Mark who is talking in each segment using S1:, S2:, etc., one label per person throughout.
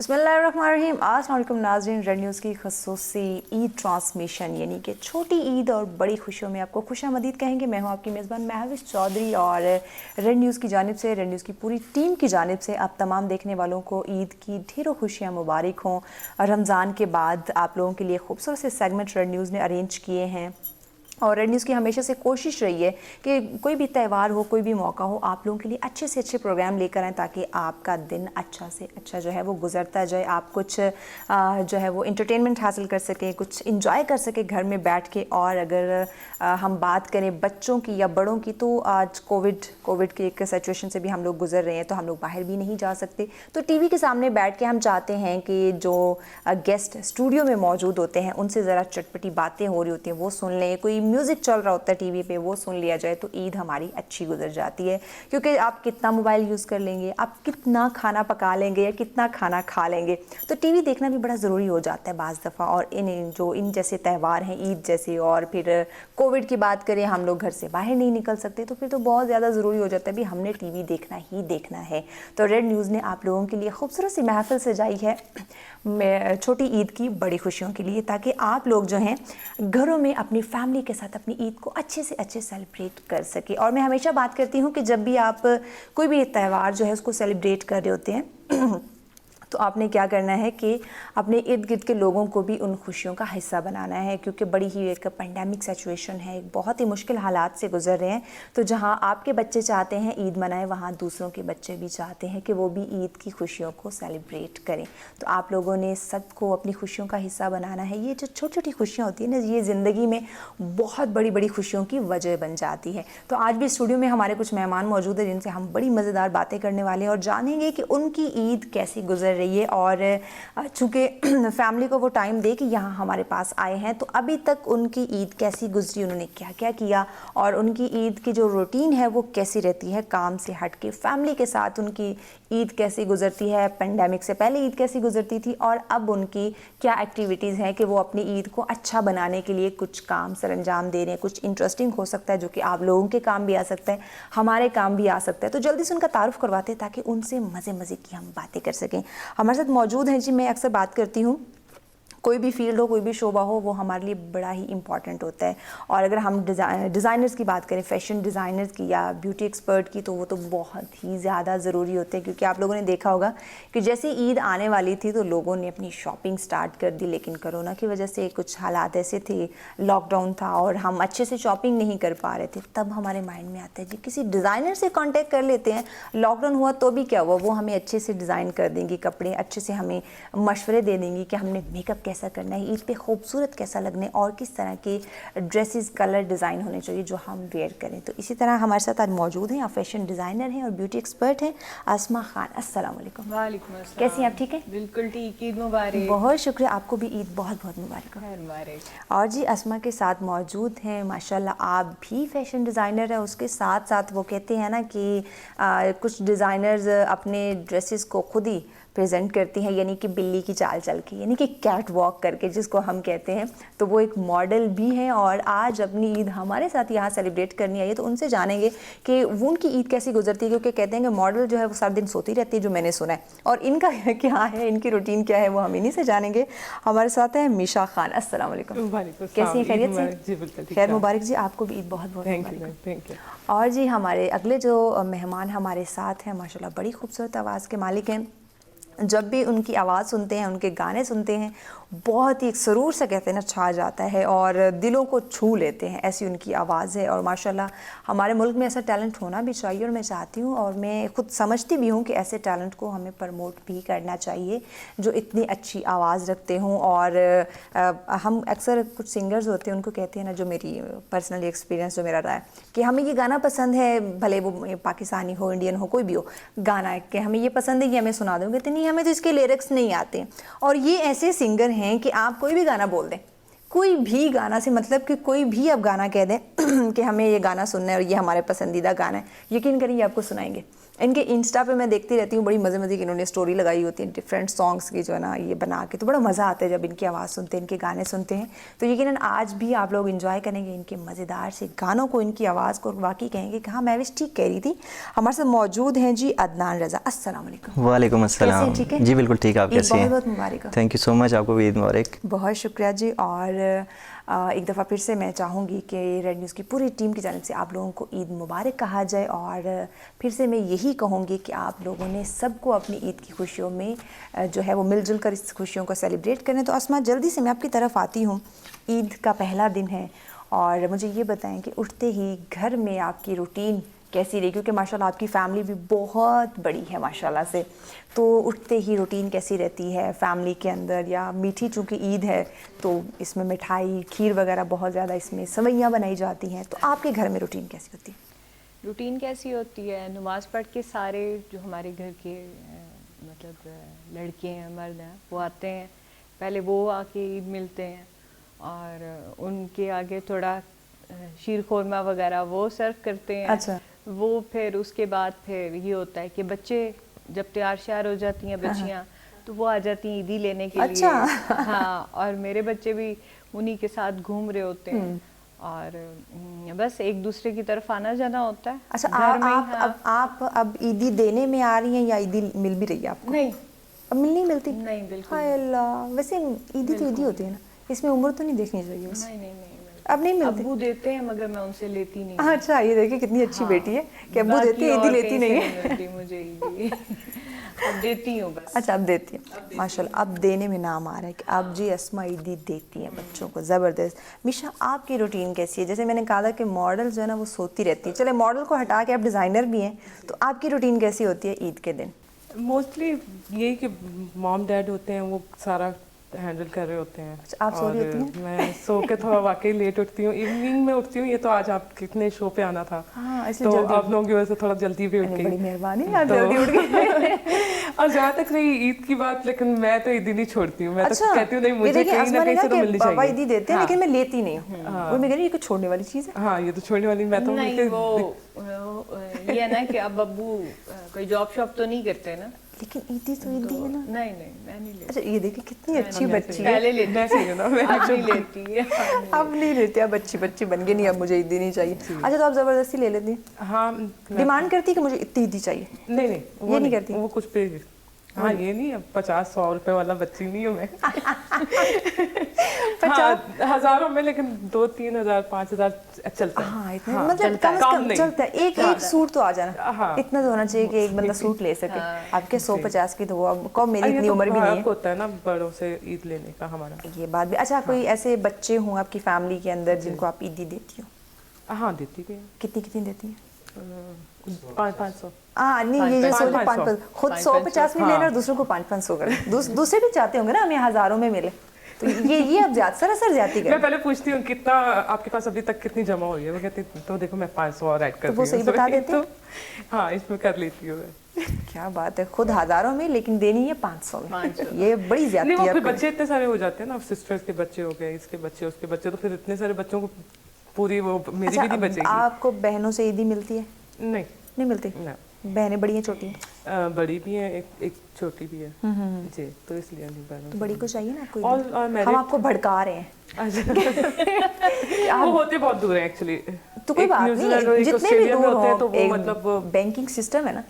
S1: बिस्मिल्लाहिर्रहमानिर्रहीम। अस्सलामुअलैकुम नाज़रीन, रेड न्यूज़ की खसूसी ईद ट्रांसमिशन यानी कि छोटी ईद और बड़ी खुशियों में आपको खुशामदीद कहेंगे। मैं हूँ आपकी मेज़बान महविश चौधरी और रेड न्यूज़ की जानिब से, रेड न्यूज़ की पूरी टीम की जानिब से आप तमाम देखने वालों को ईद की ढेरों खुशियाँ मुबारक हों। रमज़ान के बाद आप लोगों के लिए खूबसूरत से सेगमेंट रेड न्यूज़ ने अरेंज किए हैं और रेड न्यूज़ की हमेशा से कोशिश रही है कि कोई भी त्यौहार हो, कोई भी मौका हो, आप लोगों के लिए अच्छे से अच्छे प्रोग्राम लेकर आएँ ताकि आपका दिन अच्छा से अच्छा जो है वो गुजरता जाए। आप कुछ जो है वो इंटरटेनमेंट हासिल कर सकें, कुछ इंजॉय कर सकें घर में बैठ के। और अगर हम बात करें बच्चों की या बड़ों की, तो आज कोविड की एक सिचुएशन से भी हम लोग गुजर रहे हैं, तो हम लोग बाहर भी नहीं जा सकते। तो टीवी के सामने बैठ के हम चाहते हैं कि जो गेस्ट स्टूडियो में मौजूद होते हैं उनसे ज़रा चटपटी बातें हो रही होती हैं वो सुन लें, कोई म्यूज़िक चल रहा होता है टीवी पे वो सुन लिया जाए, तो ईद हमारी अच्छी गुजर जाती है। क्योंकि आप कितना मोबाइल यूज़ कर लेंगे, आप कितना खाना पका लेंगे या कितना खाना खा लेंगे, तो टीवी देखना भी बड़ा ज़रूरी हो जाता है बाज़ दफ़ा। और इन जैसे त्यौहार हैं ईद जैसे, और फिर कोविड की बात करें, हम लोग घर से बाहर नहीं निकल सकते, तो फिर तो बहुत ज़्यादा ज़रूरी हो जाता है भी हमने टीवी देखना ही देखना है। तो रेड न्यूज़ ने आप लोगों के लिए खूबसूरत सी महफिल सजाई है छोटी ईद की बड़ी खुशियों के लिए, ताकि आप लोग जो हैं घरों में अपनी फैमिली के साथ अपनी ईद को अच्छे से अच्छे सेलिब्रेट कर सके। और मैं हमेशा बात करती हूँ कि जब भी आप कोई भी त्यौहार जो है उसको सेलिब्रेट कर रहे होते हैं तो आपने क्या करना है कि अपने इर्द गिर्द के लोगों को भी उन खुशियों का हिस्सा बनाना है। क्योंकि बड़ी ही एक पेंडेमिक सिचुएशन है, एक बहुत ही मुश्किल हालात से गुजर रहे हैं। तो जहां आपके बच्चे चाहते हैं ईद मनाएं, वहां दूसरों के बच्चे भी चाहते हैं कि वो भी ईद की खुशियों को सेलिब्रेट करें। तो आप लोगों ने सबको अपनी खुशियों का हिस्सा बनाना है। ये जो छोटी छोटी खुशियाँ होती हैं ना, ये ज़िंदगी में बहुत बड़ी बड़ी खुशियों की वजह बन जाती है। तो आज भी स्टूडियो में हमारे कुछ मेहमान मौजूद हैं जिनसे हम बड़ी मज़ेदार बातें करने वाले हैं और जानेंगे कि उनकी ईद कैसी गुजर रही है। और चूँकि फैमिली को वो टाइम दे कि यहाँ हमारे पास आए हैं, तो अभी तक उनकी ईद कैसी गुजरी, उन्होंने क्या क्या किया और उनकी ईद की जो रूटीन है वो कैसी रहती है, काम से हट के फैमिली के साथ उनकी ईद कैसी गुजरती है, पेंडेमिक से पहले ईद कैसी गुजरती थी और अब उनकी क्या एक्टिविटीज़ हैं कि वो अपनी ईद को अच्छा बनाने के लिए कुछ काम सर अंजाम दे रहे हैं। कुछ इंटरेस्टिंग हो सकता है जो कि आप लोगों के काम भी आ सकता है, हमारे काम भी आ सकता है। तो जल्दी से उनका तारुफ करवाते हैं ताकि उनसे मज़े मज़े की हम बातें कर सकें। हमारे साथ मौजूद हैं जी, मैं अक्सर बात करती हूँ, कोई भी फील्ड हो, कोई भी शोबा हो, वो हमारे लिए बड़ा ही इम्पॉर्टेंट होता है। और अगर हम डिज़ाइनर्स की बात करें, फैशन डिज़ाइनर्स की या ब्यूटी एक्सपर्ट की, तो वो तो बहुत ही ज़्यादा ज़रूरी होते हैं। क्योंकि आप लोगों ने देखा होगा कि जैसे ईद आने वाली थी तो लोगों ने अपनी शॉपिंग स्टार्ट कर दी, लेकिन कोरोना की वजह से कुछ हालात ऐसे थे, लॉकडाउन था और हम अच्छे से शॉपिंग नहीं कर पा रहे थे। तब हमारे माइंड में आता है जी किसी डिज़ाइनर से कॉन्टेक्ट कर लेते हैं। लॉकडाउन हुआ तो भी क्या हुआ, वो हमें अच्छे से डिज़ाइन कर देंगी कपड़े, अच्छे से हमें मशवरे दे देंगी कि हमने मेकअप कैसा करना है, ईद पे खूबसूरत कैसा लगना है और किस तरह के ड्रेसेस, कलर, डिज़ाइन होने चाहिए जो हम वेयर करें। तो इसी तरह हमारे साथ आज मौजूद हैं, आप फैशन डिज़ाइनर हैं और ब्यूटी एक्सपर्ट हैं, आसमा खान। अस्सलाम वालेकुम।
S2: वालेकुम अस्सलाम।
S1: कैसी हैं आप? ठीक है,
S2: बिल्कुल ठीक। ईद मुबारक।
S1: बहुत शुक्रिया, आपको भी ईद बहुत बहुत मुबारक हो। और जी आसमा के साथ मौजूद हैं, माशाल्लाह आप भी फैशन डिज़ाइनर है, उसके साथ साथ वो कहते हैं ना कि कुछ डिज़ाइनर्स अपने ड्रेसेस को खुद ही प्रेजेंट करती हैं, यानी कि बिल्ली की चाल चल के, यानी कि कैट वॉक करके जिसको हम कहते हैं। तो वो एक मॉडल भी हैं और आज अपनी ईद हमारे साथ यहाँ सेलिब्रेट करनी आई है। तो उनसे जानेंगे कि वो उनकी ईद कैसी गुजरती है। क्योंकि कहते हैं कि मॉडल जो है वो सारा दिन सोती रहती है, जो मैंने सुना है, और इनका क्या है, इनकी रूटीन क्या है, वो हम इन्हीं से जानेंगे। हमारे साथ है मीशा खान। अस्सलाम वालेकुम। कैसी हैं, खैरियत से? खैर मुबारक जी, आपको भी ईद बहुत बहुत मुबारक। और जी हमारे अगले जो मेहमान हमारे साथ हैं, माशाल्लाह बड़ी खूबसूरत आवाज़ के मालिक हैं। जब भी उनकी आवाज़ सुनते हैं, उनके गाने सुनते हैं, बहुत ही एक सरूर से कहते हैं ना छा जाता है और दिलों को छू लेते हैं, ऐसी उनकी आवाज़ है। और माशाल्लाह हमारे मुल्क में ऐसा टैलेंट होना भी चाहिए और मैं चाहती हूँ और मैं खुद समझती भी हूँ कि ऐसे टैलेंट को हमें प्रमोट भी करना चाहिए जो इतनी अच्छी आवाज़ रखते हों। और हम अक्सर कुछ सिंगर्स होते हैं उनको कहते हैं ना, जो मेरी पर्सनली एक्सपीरियंस जो मेरा रहा है कि हमें ये गाना पसंद है, भले वो पाकिस्तानी हो, इंडियन हो, कोई भी हो, गाना कि हमें ये पसंद है, ये हमें सुना दोगे, तो नहीं हमें तो इसके लिरिक्स नहीं आते। और ये ऐसे सिंगर हैं कि आप कोई भी गाना बोल दें, कोई भी गाना से मतलब कि कोई भी आप गाना कह दें कि हमें ये गाना सुनना है और ये हमारे पसंदीदा गाना है, यकीन करिए आपको सुनाएंगे। इनके इंस्टा पे मैं देखती रहती हूँ, बड़ी मज़े की इन्होंने स्टोरी लगाई होती है डिफरेंट सॉन्ग्स की जो है ना, ये बना के, तो बड़ा मज़ा आता है जब इनकी आवाज़ सुनते हैं, इनके गाने सुनते हैं। तो यकीनन आज भी आप लोग इन्जॉय करेंगे इनके मज़ेदार से गानों को, इनकी आवाज़ को, वाकई कहेंगे कि हाँ महविश ठीक कह रही थी। हमारे साथ मौजूद हैं जी अदनान रज़ा। अस्सलाम वालेकुम।
S2: वालेकुम अस्सलाम।
S1: ठीक है
S2: जी बिल्कुल ठीक है, आप कैसे हैं?
S1: बहुत मुबारक हो।
S2: थैंक यू सो मच, आपको भी ईद मुबारक।
S1: बहुत शुक्रिया जी। और एक दफ़ा फिर से मैं चाहूँगी कि रेड न्यूज़ की पूरी टीम की जानिब से आप लोगों को ईद मुबारक कहा जाए, और फिर से मैं यही कहूँगी कि आप लोगों ने सबको अपनी ईद की खुशियों में जो है वो मिलजुल कर इस खुशियों को सेलिब्रेट करें। तो अस्मा, जल्दी से मैं आपकी तरफ आती हूँ। ईद का पहला दिन है और मुझे ये बताएं कि उठते ही घर में आपकी रूटीन कैसी रही, क्योंकि माशाल्लाह आपकी फ़ैमिली भी बहुत बड़ी है माशाल्लाह से, तो उठते ही रूटीन कैसी रहती है फैमिली के अंदर? या मीठी, चूँकि ईद है तो इसमें मिठाई खीर वगैरह बहुत ज़्यादा इसमें सवैयाँ बनाई जाती हैं, तो आपके घर में रूटीन कैसी होती है?
S3: रूटीन कैसी होती है? नमाज़ पढ़ के सारे जो हमारे घर के मतलब लड़के हैं, मर्द हैं, वो आते हैं, पहले वो आके ईद मिलते हैं और उनके आगे थोड़ा शीर खोरमा वगैरह वो सर्व करते हैं।
S1: अच्छा।
S3: वो फिर उसके बाद फिर ये होता है कि बच्चे जब तैयार श्यार हो जाती हैं बच्चियाँ, तो वो आ जाती हैं ईदी लेने के लिए। हाँ, और मेरे बच्चे भी उन्हीं के साथ घूम रहे होते हैं और बस एक दूसरे की तरफ आना जाना होता है।
S1: अच्छा, आप अब ईदी देने में आ रही हैं या ईदी मिल भी रही है आपको?
S3: नहीं,
S1: अब मिल नहीं मिलती?
S3: नहीं बिल्कुल।
S1: हाय अल्लाह, वैसे ईदी तो ईदी होती है ना, इसमें उम्र तो नहीं देखनी चाहिए वैसे।
S3: नहीं
S1: अब नहीं मिलती?
S3: अब्बू देते हैं मगर मैं उनसे लेती नहीं।
S1: अच्छा, ये देखिए कितनी अच्छी बेटी है कि अब्बू देती है, ईदी लेती नहीं है।
S3: मुझे ईदी अब देती हूँ बस।
S1: अच्छा, अब देती हैं माशाल्लाह, अब देने में नाम आ रहा है कि अब जी अस्मा ईदी देती हैं बच्चों को, ज़बरदस्त। मिशा, आपकी रूटीन कैसी है? जैसे मैंने कहा था कि मॉडल जो है ना वो सोती रहती है, चले मॉडल को हटा के आप डिज़ाइनर भी हैं, तो आपकी रूटीन कैसी होती है ईद के दिन?
S4: मोस्टली यही कि मॉम डैड होते हैं, वो सारा हैंडल कर रहे होते हैं।
S1: अच्छा, आप सो रही होती हैं?
S4: मैं सो के थोड़ा वाकई लेट उठती हूँ, इवनिंग में उठती हूँ। ये तो आज आप कितने शो पे आना था,
S1: हाँ,
S4: तो आप लोगों की वजह से थोड़ा जल्दी भी उठ गई।
S1: बड़ी मेहरबानी, आप जल्दी उठ गए।
S4: और जहाँ तक रही ईद की बात, लेकिन मैं तो ईदी नहीं छोड़ती हूँ। मैं तो कहती हूँ नहीं, मुझे कहीं ना कहीं से तो मिलनी चाहिए।
S1: पापा ईदी देते हैं लेकिन मैं लेती नहीं हूँ, वो मैं कह रही हूँ ये कुछ छोड़ने वाली चीज़ है।
S4: हाँ, ये तो छोड़ने वाली, मैं तो
S3: नहीं, वो ये है ना कि अब अब्बू कोई जॉब शॉप तो नहीं करते ना,
S1: लेकिन ईदी तो ईदी है ना।
S3: नहीं मैं नहीं लेती।
S1: अच्छा, ये देखिए कितनी अच्छी बच्ची है।
S3: पहले लेती थी ना, मैं अब नहीं लेती है।
S1: अब नहीं लेती, अब अच्छी बच्ची बन गई, नहीं अब मुझे ईदी नहीं चाहिए। अच्छा, तो आप जबरदस्ती ले लेती?
S4: हाँ,
S1: डिमांड करती कि मुझे इतनी ईदी चाहिए?
S4: नहीं,
S1: ये नहीं करती?
S4: वो कुछ पे। हाँ, ये नहीं, अब 50-100 रुपए वाला बच्ची नहीं हूँ मैं। 50 हजारों में, लेकिन 2-3 हजार 5 हजार चलता है।
S1: हाँ, इतने मतलब कम चलता है। एक सूट तो आ जाना।
S4: हाँ,
S1: इतना तो होना चाहिए कि एक बंदा सूट ले सके। आपके 150 की तो वो अब कब, मेरी इतनी उम्र भी नहीं है।
S4: होता है ना बड़ों से ईद लेने का हमारा,
S1: ये बात भी। अच्छा, कोई ऐसे बच्चे हों आपकी फैमिली के अंदर जिनको आप ईदी देती हो?
S4: हाँ, देती भी है।
S1: कितनी देती हैं?
S4: 500-500।
S1: हाँ, नहीं, ये सोचो 500, खुद 150 में लेना और दूसरों को 500 कर। दूसरे भी चाहते होंगे ना हमें हजारों में मिले, तो ये अब सरासर जाती
S4: मैं पहले पूछती हूँ कितना आपके पास अभी तक कितनी जमा हुई है, वो कहती तो देखो मैं 500 और ऐड करती हूँ।
S1: तो वो सही बता देते हैं?
S4: हाँ, इसमें कर लेती हूँ मैं।
S1: क्या बात है, खुद हजारों में लेकिन देनी है 500 में। ये बड़ी ज्यादती है।
S4: फिर बच्चे इतने सारे हो जाते हैं ना, सिस्टर्स के बच्चे हो गए, इसके बच्चे, उसके बच्चे, तो फिर इतने सारे बच्चों को पूरी वो मेरी भी नहीं बचेगी।
S1: आपको बहनों से ईदी मिलती है? नहीं मिलती। बहनें बड़ी हैं छोटी हैं?
S4: बड़ी भी हैं, एक छोटी भी है जी, तो इसलिए नहीं बहनों।
S1: तो बड़ी को चाहिए ना कोई।
S4: और
S1: हम आपको भड़का रहे हैं।
S4: वो होते बहुत दूर है एक्चुअली,
S1: तो कोई बात नहीं, जितने भी दूर हो,
S4: तो वो मतलब
S1: बैंकिंग सिस्टम है ना,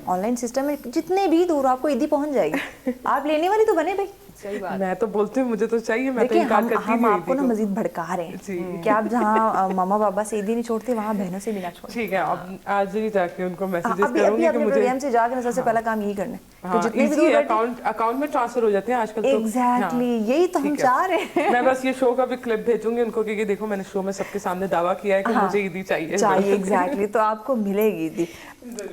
S1: ऑनलाइन सिस्टम है, जितने भी दूर आपको ईदी पहुंच जाएगी। आप लेने वाली तो बने भाई।
S3: सही बात।
S4: मैं तो बोलती हूँ मुझे तो चाहिए, मैं तो इनकार करती
S1: हम आपको ना मजीद भड़का रहे हैं कि आप जहाँ मामा बाबा से ईदी नहीं छोड़ते, वहाँ बहनों से भी ना छोड़ते।
S4: ठीक है, अब आज ही जाके उनको मैसेजेस करूंगी कि मुझे
S1: प्रोग्राम से जाकर सबसे पहला काम यही करना है कि जितने भी दूर
S4: अकाउंट में ट्रांसफर हो जाते हैं आजकल तो।
S1: एग्जैक्टली, यही तो हम चाह रहे हैं।
S4: मैं बस ये शो का भी क्लिप भेजूंगी उनको कि देखो मैंने शो में सबके सामने दावा किया है कि मुझे ईदी चाहिए।
S1: एग्जैक्टली, तो आपको मिलेगी ईदी।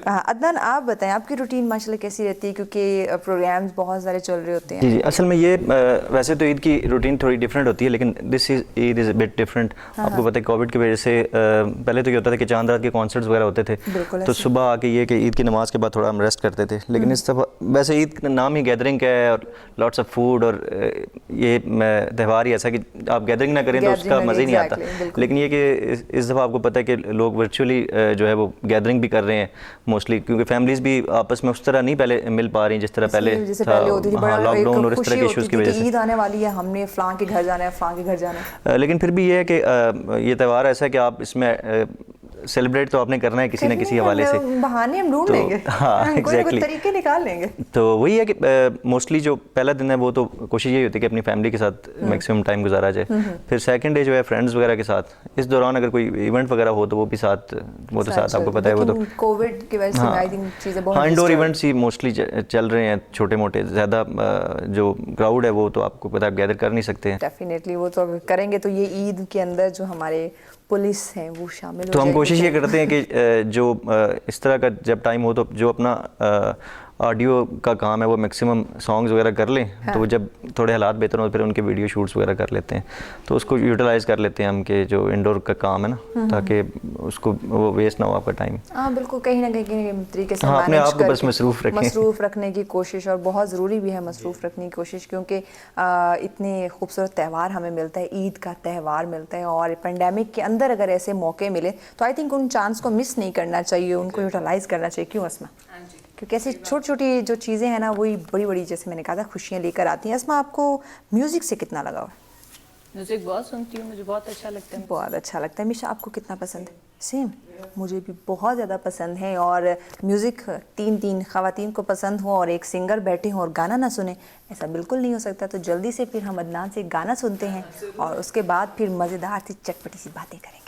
S1: अदनान, आप बताएं आपकी रूटीन माशाल्लाह कैसी रहती है, क्योंकि प्रोग्राम्स बहुत सारे चल रहे होते हैं।
S2: जी, असल में ये वैसे तो ईद की रूटीन थोड़ी डिफरेंट होती है, लेकिन this is Eid is a bit different. आपको पता है कोविड की वजह से पहले तो ये होता था कि चांद रात के कॉन्सर्ट्स वगैरह होते थे, तो सुबह आके ये कि ईद की नमाज के बाद थोड़ा हम रेस्ट करते थे, लेकिन इस दफ़ा वैसे ईद का नाम ही गैदरिंग का है और लॉट्स ऑफ फूड, और ये त्यौहार ही ऐसा कि आप गैदरिंग ना करें तो उसका मज़ा ही नहीं आता। लेकिन ये कि इस दफ़ा आपको पता है कि लोग वर्चुअली जो है वो गैदरिंग भी कर रहे हैं, मोस्टली, क्योंकि फैमिलीज भी आपस में उस तरह नहीं पहले मिल पा रही जिस तरह पहले
S1: जैसे पहले होती थी, बड़ा
S2: लॉकडाउन और इस तरह के इश्यूज़ की वजह से।
S1: ईद आने वाली है, हमने फ़लाँ के घर जाना है, फ़लाँ के घर जाना है।
S2: लेकिन फिर भी ये है कि ये त्यौहार ऐसा है कि आप इसमें सेलिब्रेट तो आपने करना है किसी न किसी हवाले से,
S1: बहाने हम ढूंढ लेंगे,
S2: हाँ
S1: कोई तरीके निकाल लेंगे।
S2: तो वही है कि मोस्टली जो पहला दिन है वो तो कोशिश यही होती है कि अपनी फैमिली के साथ मैक्सिमम टाइम गुजारा जाए। फिर सेकंड डे जो है फ्रेंड्स वगैरह के साथ, इस दौरान अगर कोई इवेंट वगैरह हो तो वो भी साथ, वो तो साथ आपको पता है वो तो
S1: कोविड की वजह से आई थिंक चीज़ें बहुत,
S2: हाँ इंडोर इवेंट्स ही मोस्टली चल रहे हैं, छोटे मोटे, ज़्यादा जो क्राउड है वो तो आपको पता है गैदर कर नहीं सकते हैं।
S1: डेफिनेटली वो तो करेंगे तो ये ईद के अंदर जो हमारे पुलिस हैं वो शामिल हो
S2: तो हम
S1: जाएगी।
S2: कोशिश ये करते हैं कि जो इस तरह का जब टाइम हो तो जो अपना ऑडियो का काम है वो मैक्सिमम सॉन्ग्स वगैरह कर लें। हाँ। तो वो जब थोड़े हालात बेहतर हो फिर उनके वीडियो शूट्स वगैरह कर लेते हैं, तो उसको यूटिलाइज़ कर लेते हैं हम कि जो इंडोर का काम है ना, ताकि उसको वो वेस्ट ना हो आपका टाइम।
S1: हाँ बिल्कुल, कहीं ना कहीं तरीके से
S2: हाँ, अपने आप को बस मसरूफ़
S1: रखने की कोशिश, और बहुत ज़रूरी भी है मसरूफ़ रखने की कोशिश, क्योंकि इतने खूबसूरत त्यौहार हमें मिलता है, ईद का त्यौहार मिलता है, और पेंडेमिक के अंदर अगर ऐसे मौके मिले तो आई थिंक उन चांस को मिस नहीं करना चाहिए, उनको यूटिलाइज़ करना चाहिए। क्यों अस्मा? क्योंकि ऐसी छोटी छोटी जो चीज़ें हैं ना वही बड़ी बड़ी, जैसे मैंने कहा था, खुशियाँ लेकर आती हैं। अस्मा, आपको म्यूज़िक से कितना लगाव है?
S3: म्यूज़िक बहुत सुनती हूँ, मुझे बहुत अच्छा लगता है।
S1: बहुत अच्छा लगता है। मिशा, आपको कितना पसंद है? सेम, मुझे भी बहुत ज़्यादा पसंद है। और म्यूज़िक तीन ख़वातीन को पसंद हो और एक सिंगर बैठे हों और गाना ना सुने, ऐसा बिल्कुल नहीं हो सकता। तो जल्दी से फिर हम अदनान से गाना सुनते हैं और उसके बाद फिर मज़ेदार सी चटपटी सी बातें करेंगे।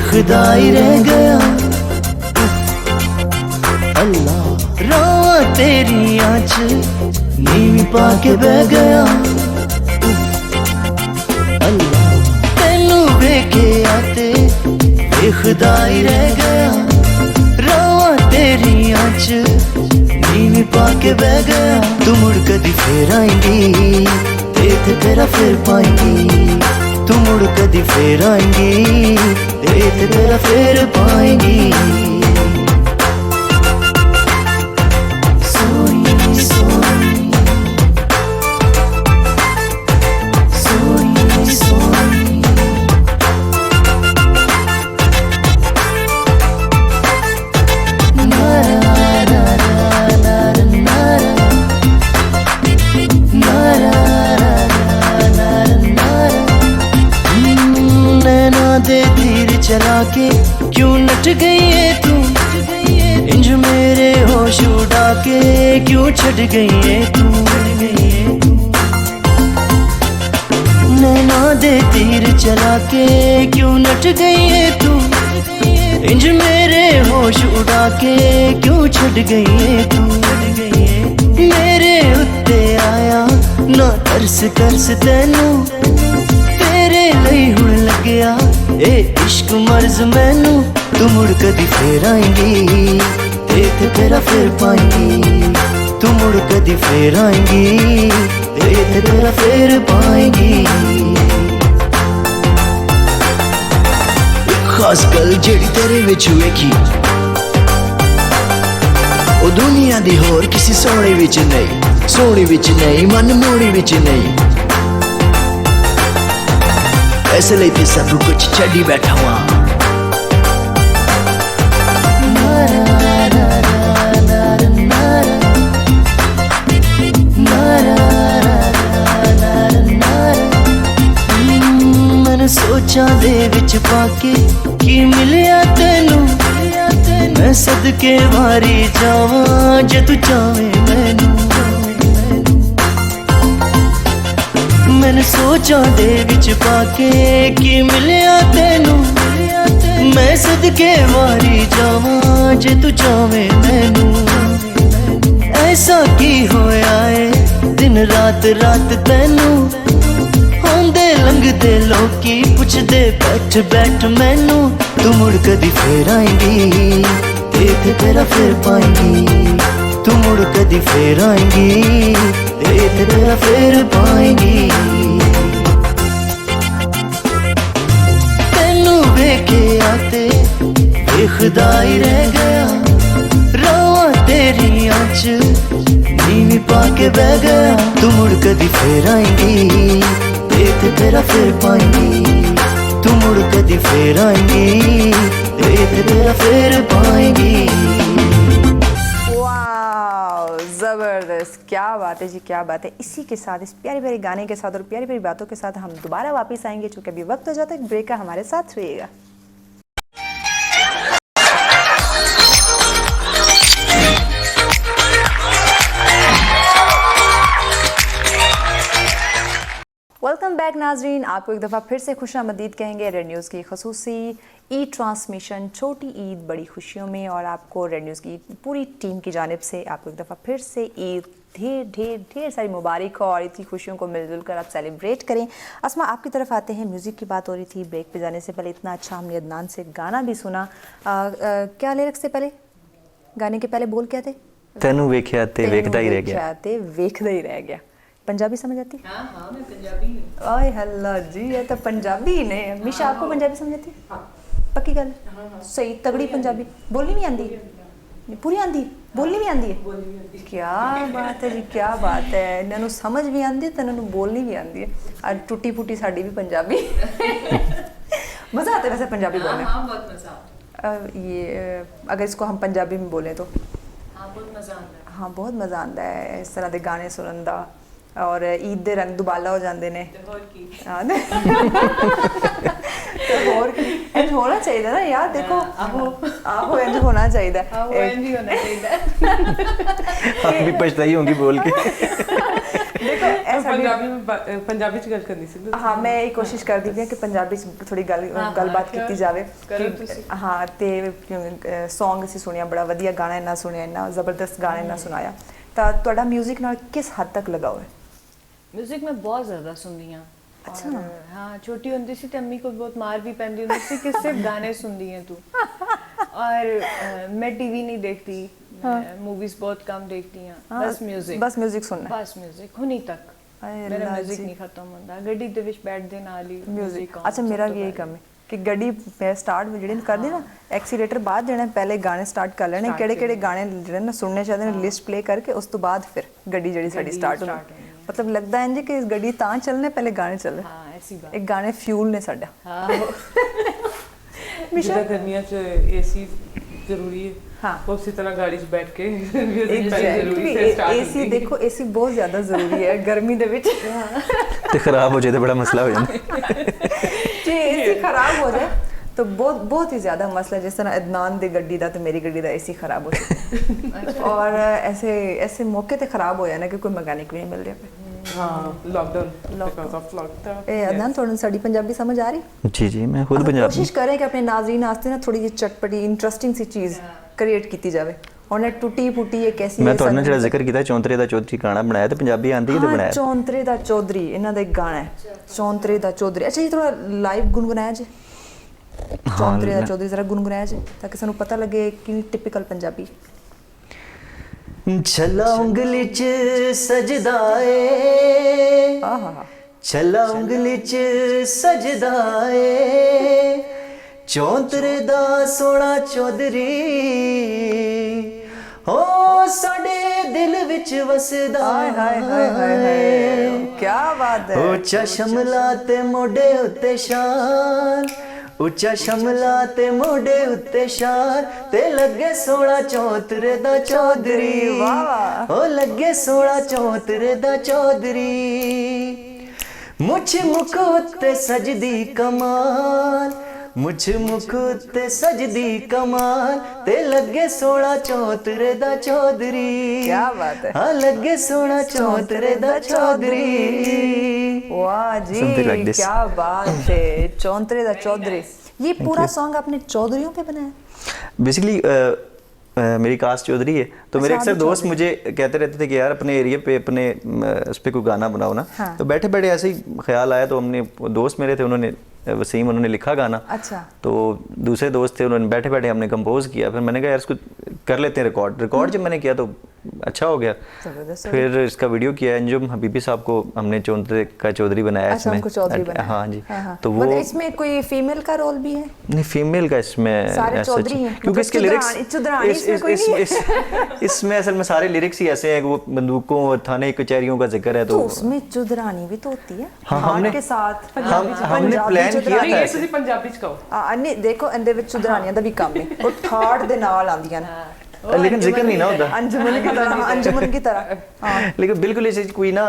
S5: खुदाई रह गया अल्लाह, रावा तेरी आँच नींव पाके बह गया अल्लाह, तेनू वेखे आते बेखुदाई रह गया, रावा तेरी आँच नींव पाके बह गया। तू मुड़ कदी फिर आएंगी, देख तेरा फिर पाएंगी, तू मुड़ कदी फिर आएंगी, देख तेरा फिर पाएंगी। सोनी सोनी सोनी सोनी, नारा नारा नारा नारा नारा, दे तीर चला के क्यों नट गई है तू, इंज मेरे होश उड़ा के क्यों छट गई है तू, नैना दे तीर चला के क्यों नट गई है तू, इंज मेरे होश उड़ा के क्यों छट गई है तू, मेरे उत्ते आया ना तरस तरस तैनू, तेरे ਲਈ हुण लग्या ए इश्क मर्ज मैनू, तू मुड़ कदी फिर आएंगी, देख तेरा फिर पाएंगी, तू मुड़ कदी फिर आएंगी, देख तेरा फिर पाएंगी। खास गल जेड़ी तेरे विच वेखी ओ दुनिया दी होर किसी सोहणे विच नहीं, सोहणी विच नहीं, मन मोड़ी विच नहीं, ऐसे लेते सब कुछ छड़ी बैठा हुआ। मैंने सोचा दे विच पाके की मिलिया तेनू, मैं सदके वारी जावा जे तू चाहे मैनू, मैंने सोचा दे विच पाके की मिलिया तेनू, मैं सदके वारी जावा जे तू चाहे मैनू, ऐसा की होया है दिन रात रात तैनू, होंदे लंघदे लोकी पुछदे बैठ बैठ मैनू, तू मुड़ कदी फिर आएंगी, देख तेरा फिर पाएंगी, तू मुड़ कदी फेर आएंगी ते तेरा फेर पाएंगी तेनू वेखे आते बेखुदा ही रह गया रवा तेरियां च नीवी पाके बह गया तू मुड़ कदी फेर आएंगी ते तेरा फेर पाएंगी तू मुड़ कदी फेर आएंगी ते तेरा फेर पाएंगी
S1: वाह, ज़बरदस्त, क्या बात है जी, क्या बात है। इसी के साथ, इस प्यारे प्यारे गाने के साथ और प्यारी प्यारी बातों के साथ हम दोबारा वापस आएंगे, चूँकि अभी वक्त हो जाता है ब्रेक का। हमारे साथ रहिएगा। वेलकम बैक नाजरीन, आपको एक दफ़ा फिर से खुशामदीद कहेंगे रेड न्यूज़ की खसूसी ई ट्रांसमिशन छोटी ईद बड़ी खुशियों में, और आपको रेड न्यूज़ की पूरी टीम की जानिब से आपको एक दफ़ा फिर से ईद ढेर ढेर ढेर सारी मुबारक हो, और ईद की खुशियों को मिलजुल कर आप सेलिब्रेट करें। अस्मा, आपकी तरफ आते हैं। म्यूज़िक की बात हो रही थी, ब्रेक पे जाने से पहले इतना अच्छा हमने अदनान से गाना भी सुना। क्या लिरिक्स से पहले, गाने के पहले बोल क्या थे?
S2: तेनू वेख्या ते वेखदा ही रह गया।
S1: ते वेखदा ही रह गया। पंजाबी समझ आती?
S3: हाँ मैं पंजाबी हूँ।
S1: ओए हल्ला जी, ये तो पंजाबी ने। मिशा, आपको पंजाबी समझ आती? पक्की गल? सही तगड़ी पंजाबी बोलनी भी आंदी? पूरी आंदी? बोलनी भी आंदी है? क्या बात है जी, क्या बात है। इन्होंने समझ भी आंदी है तो इन्होंने बोलनी भी आंदी है। आज टुटी फुटी साड़ी भी पंजाबी। मज़ा आता है वैसे पंजाबी बोलने?
S3: हाँ बहुत मज़ा आता है।
S1: ये अगर इसको हम पंजाबी में बोलें तो?
S3: हाँ बहुत मज़ा आता है।
S1: हाँ बहुत मज़ा आता है इस तरह के गाने सुनन दा, और ईद दे रंग दुबाला हो जाते हैं। तो होर की इंज होना चाहिए ना यार, देखो आहो इंज होना चाहिए।
S2: आप भी पछताई होंगी बोल के।
S1: देखो ऐसा
S4: पंजाबी च गल करनी सी।
S1: हाँ, मैं ये कोशिश करती थी कि पंजाबी च थोड़ी गलबात की जाए। हाँ, ते सॉन्ग असीं सुनिया, बड़ा वधिया गाना इन्ना सुनिया, इन्ना ज़बरदस्त गाना इन्ना सुनाया। तो तुहाडा म्यूजिक नाल किस हद तक लगाव है?
S3: म्यूजिक मैं बहुत ज़्यादा सुनदी हाँ।
S1: अच्छा।
S3: हाँ, छोटी होंदी सी ते अम्मी को बहुत मार भी पैंदी होंदी सी कि सिर्फ गाने सुनदी हैं तू। और मैं टीवी नहीं देखती, मूवीज बहुत कम देखती हूँ। बस म्यूजिक,
S1: बस म्यूजिक सुनना,
S3: बस म्यूजिक हुनी तक मेरा म्यूजिक नहीं खत्म होता। गड्डी दे विच बैठदे नाल ही
S1: म्यूजिक। अच्छा, मेरा भी यही काम है कि गड्डी स्टार्ट जेह्ड़े करदे ना, एक्सीलेटर बाद देना, पहले गाने स्टार्ट कर लेने, केड़े गाने जेह्ड़े ना सुनने चाहिए ने, लिस्ट प्ले करके उस तो बाद फिर गड्डी जेह्ड़ी साडी स्टार्ट होनी। मतलब लगदा है कि इस गड्डी तां चलने, पहले गाने चल रहे।
S3: हाँ ऐसी बात।
S1: एक गाने फ्यूल ने साडा।
S3: हाँ
S4: मिशा गर्मियां च एसी जरूरी है।
S1: हाँ,
S4: उसी तरह गाड़ी च बैठ के म्यूजिक जरूरी है। स्टार्ट
S1: एसी देखो, एसी बहुत ज्यादा जरूरी है गर्मी दे विच।
S2: ते खराब हो जाए तो बड़ा मसला हो जाए।
S1: जे एसी खराब हो जाए तो बहुत ही ज़्यादा मसला। जिस तरह अदनान दी गड्डी दा तो मेरी गड्डी दा एसी खराब हो जाए और ऐसे मौके ते खराब हो जाना कि कोई मैकेनिक भी नहीं मिल रहा पे।
S4: हाँ, lockdown, because of lockdown.
S1: Adnan, थोड़ी साड़ी पंजाबी समझ आ रही?
S2: जी जी, मैं खुद पंजाबी।
S1: कोशिश करें कि अपने नाज़रीन वास्ते ना थोड़ी जी चटपटी इंटरेस्टिंग सी चीज़ क्रिएट की जाए। और टुटी फुटी एक ऐसी
S2: मैं थोड़ा ਜਿਹੜਾ ਜ਼ਿਕਰ ਕੀਤਾ ਚੌਂਤਰੇ ਦਾ ਚੌਧਰੀ ਗਾਣਾ ਬਣਾਇਆ ਤੇ ਪੰਜਾਬੀ ਆਂਦੀ ਹੈ ਤੇ ਬਣਾਇਆ।
S1: ਚੌਂਤਰੇ ਦਾ ਚੌਧਰੀ ਇਹਨਾਂ ਦਾ ਇੱਕ ਗਾਣਾ ਹੈ, ਚੌਂਤਰੇ ਦਾ ਚੌਧਰੀ। ਅੱਛਾ ਜੀ, ਥੋੜਾ ਲਾਈਵ ਗੁੰਗੁਨਾਇਆ ਜੀ ਚੌਂਤਰੇ ਦਾ ਚੌਧਰੀ, ਜ਼ਰਾ ਗੁੰਗੁਨਾਇਆ ਜੀ ਤਾਂ ਕਿ ਸਾਨੂੰ ਪਤਾ ਲੱਗੇ ਕਿ ਟਿਪੀਕਲ ਪੰਜਾਬੀ।
S5: ਛੱਲਾ ਉਂਗਲੀ 'ਚ ਸਜਦਾ ਏ,
S1: ਆਹਾ,
S5: ਛੱਲਾ ਉਂਗਲੀ 'ਚ ਸਜਦਾ ਏ, ਚੌਂਤਰੇ ਦਾ ਸੋਹਣਾ ਚੌਧਰੀ ਹੋ ਸਾਡੇ ਦਿਲ ਵਿੱਚ ਵਸਦਾ।
S1: ਹਾਏ ਹਾਏ ਹਾਏ ਹਾਏ ਹਾਏ, ਕੀ ਬਾਤ ਹੈ।
S5: ਉੱਚਾ ਸ਼ਮਲਾ ਤੇ ਮੋਢੇ ਉੱਤੇ ਸ਼ਾਨ, ਉੱਚਾ ਸ਼ਮਲਾ ਤੇ ਮੋਢੇ ਉੱਤੇ ਸ਼ਾਨ, ਤੇ ਲੱਗੇ ਸੋਹਣਾ ਚੌਂਤਰੇ ਦਾ ਚੌਧਰੀ।
S1: ਵਾਹ,
S5: ਉਹ ਲੱਗੇ ਸੋਹਣਾ ਚੌਂਤਰੇ ਦਾ ਚੌਧਰੀ। ਮੁੱਛ ਮੁੱਖ ਉੱਤੇ ਸਜਦੀ ਕਮਾਲ, ਮੁੱਛ ਮੁੱਖ ਉੱਤੇ ਸਜਦੀ ਕਮਾਲ, ਤੇ ਲੱਗੇ ਸੋਹਣਾ ਚੌਂਤਰੇ ਦਾ ਚੌਧਰੀ।
S1: क्या बात है।
S5: हाँ, लगे सोना चौधरे दा चौधरी।
S1: वाह जी,
S2: like this.
S1: क्या बात है। चौंतरे दा चौधरी, ये पूरा सॉन्ग आपने चौधरियों पे बनाया?
S2: बेसिकली मेरी कास्ट चौधरी है, तो मेरे अक्सर दोस्त मुझे कहते रहते थे कि यार अपने एरिया पे अपने उस पर कोई गाना बनाओ ना।
S1: हाँ।
S2: तो बैठे बैठे ऐसे ही ख्याल आया, तो हमने दोस्त मेरे थे, उन्होंने वसीम, उन्होंने लिखा गाना।
S1: अच्छा।
S2: तो दूसरे दोस्त थे, उन्होंने बैठे बैठे हमने कंपोज किया। फिर मैंने कहा यार इसको कर लेते हैं रिकॉर्ड। जब मैंने किया तो अच्छा हो गया।
S1: जबरदस्त।
S2: फिर इसका वीडियो किया, अंजुम हबीबी साहब को हमने चौधरी का चौधरी बनाया
S1: अच्छा,
S2: इसमें।
S1: उनको चौधरी बनाया।
S2: हाँ जी।
S1: हाँ।
S2: तो वो
S1: मतलब इसमें कोई फीमेल का रोल भी है?
S2: नहीं, फीमेल का इसमें
S1: सारे
S2: ऐसा
S1: चौधरी हैं?
S2: क्योंकि
S1: मतलब
S2: इसके लिरिक्स
S1: चुदरानी इसमें कोई नहीं है?
S2: इसमें असल में सारे लिरिक्स ही ऐसे हैं कि वो बंदूकों और थाने कचहरियों का जिक्र है।
S1: तो
S2: तो
S1: उसमें चुदरानी भी तो होती है
S2: हाँ,
S1: हार्ट
S2: हमने
S1: के साथ।
S2: हमने प्लान किया
S4: नहीं
S2: था
S4: ये
S2: ऐसे।
S4: ਤੁਸੀਂ ਪੰਜਾਬੀ ਚ ਕਹੋ।
S1: नहीं देखो ਇਹਦੇ ਵਿੱਚ ਚੁਦਰਾਨੀਆਂ ਦਾ ਵੀ ਕੰਮ ਹੈ ਉਹ ਠਾੜ ਦੇ ਨਾਲ ਆਉਂਦੀਆਂ ਨੇ
S2: लेकिन जिक्र नहीं ना होता।
S1: अंजुमन की तरह, अंजुमन की तरह। हाँ।
S2: लेकिन बिल्कुल इस कोई ना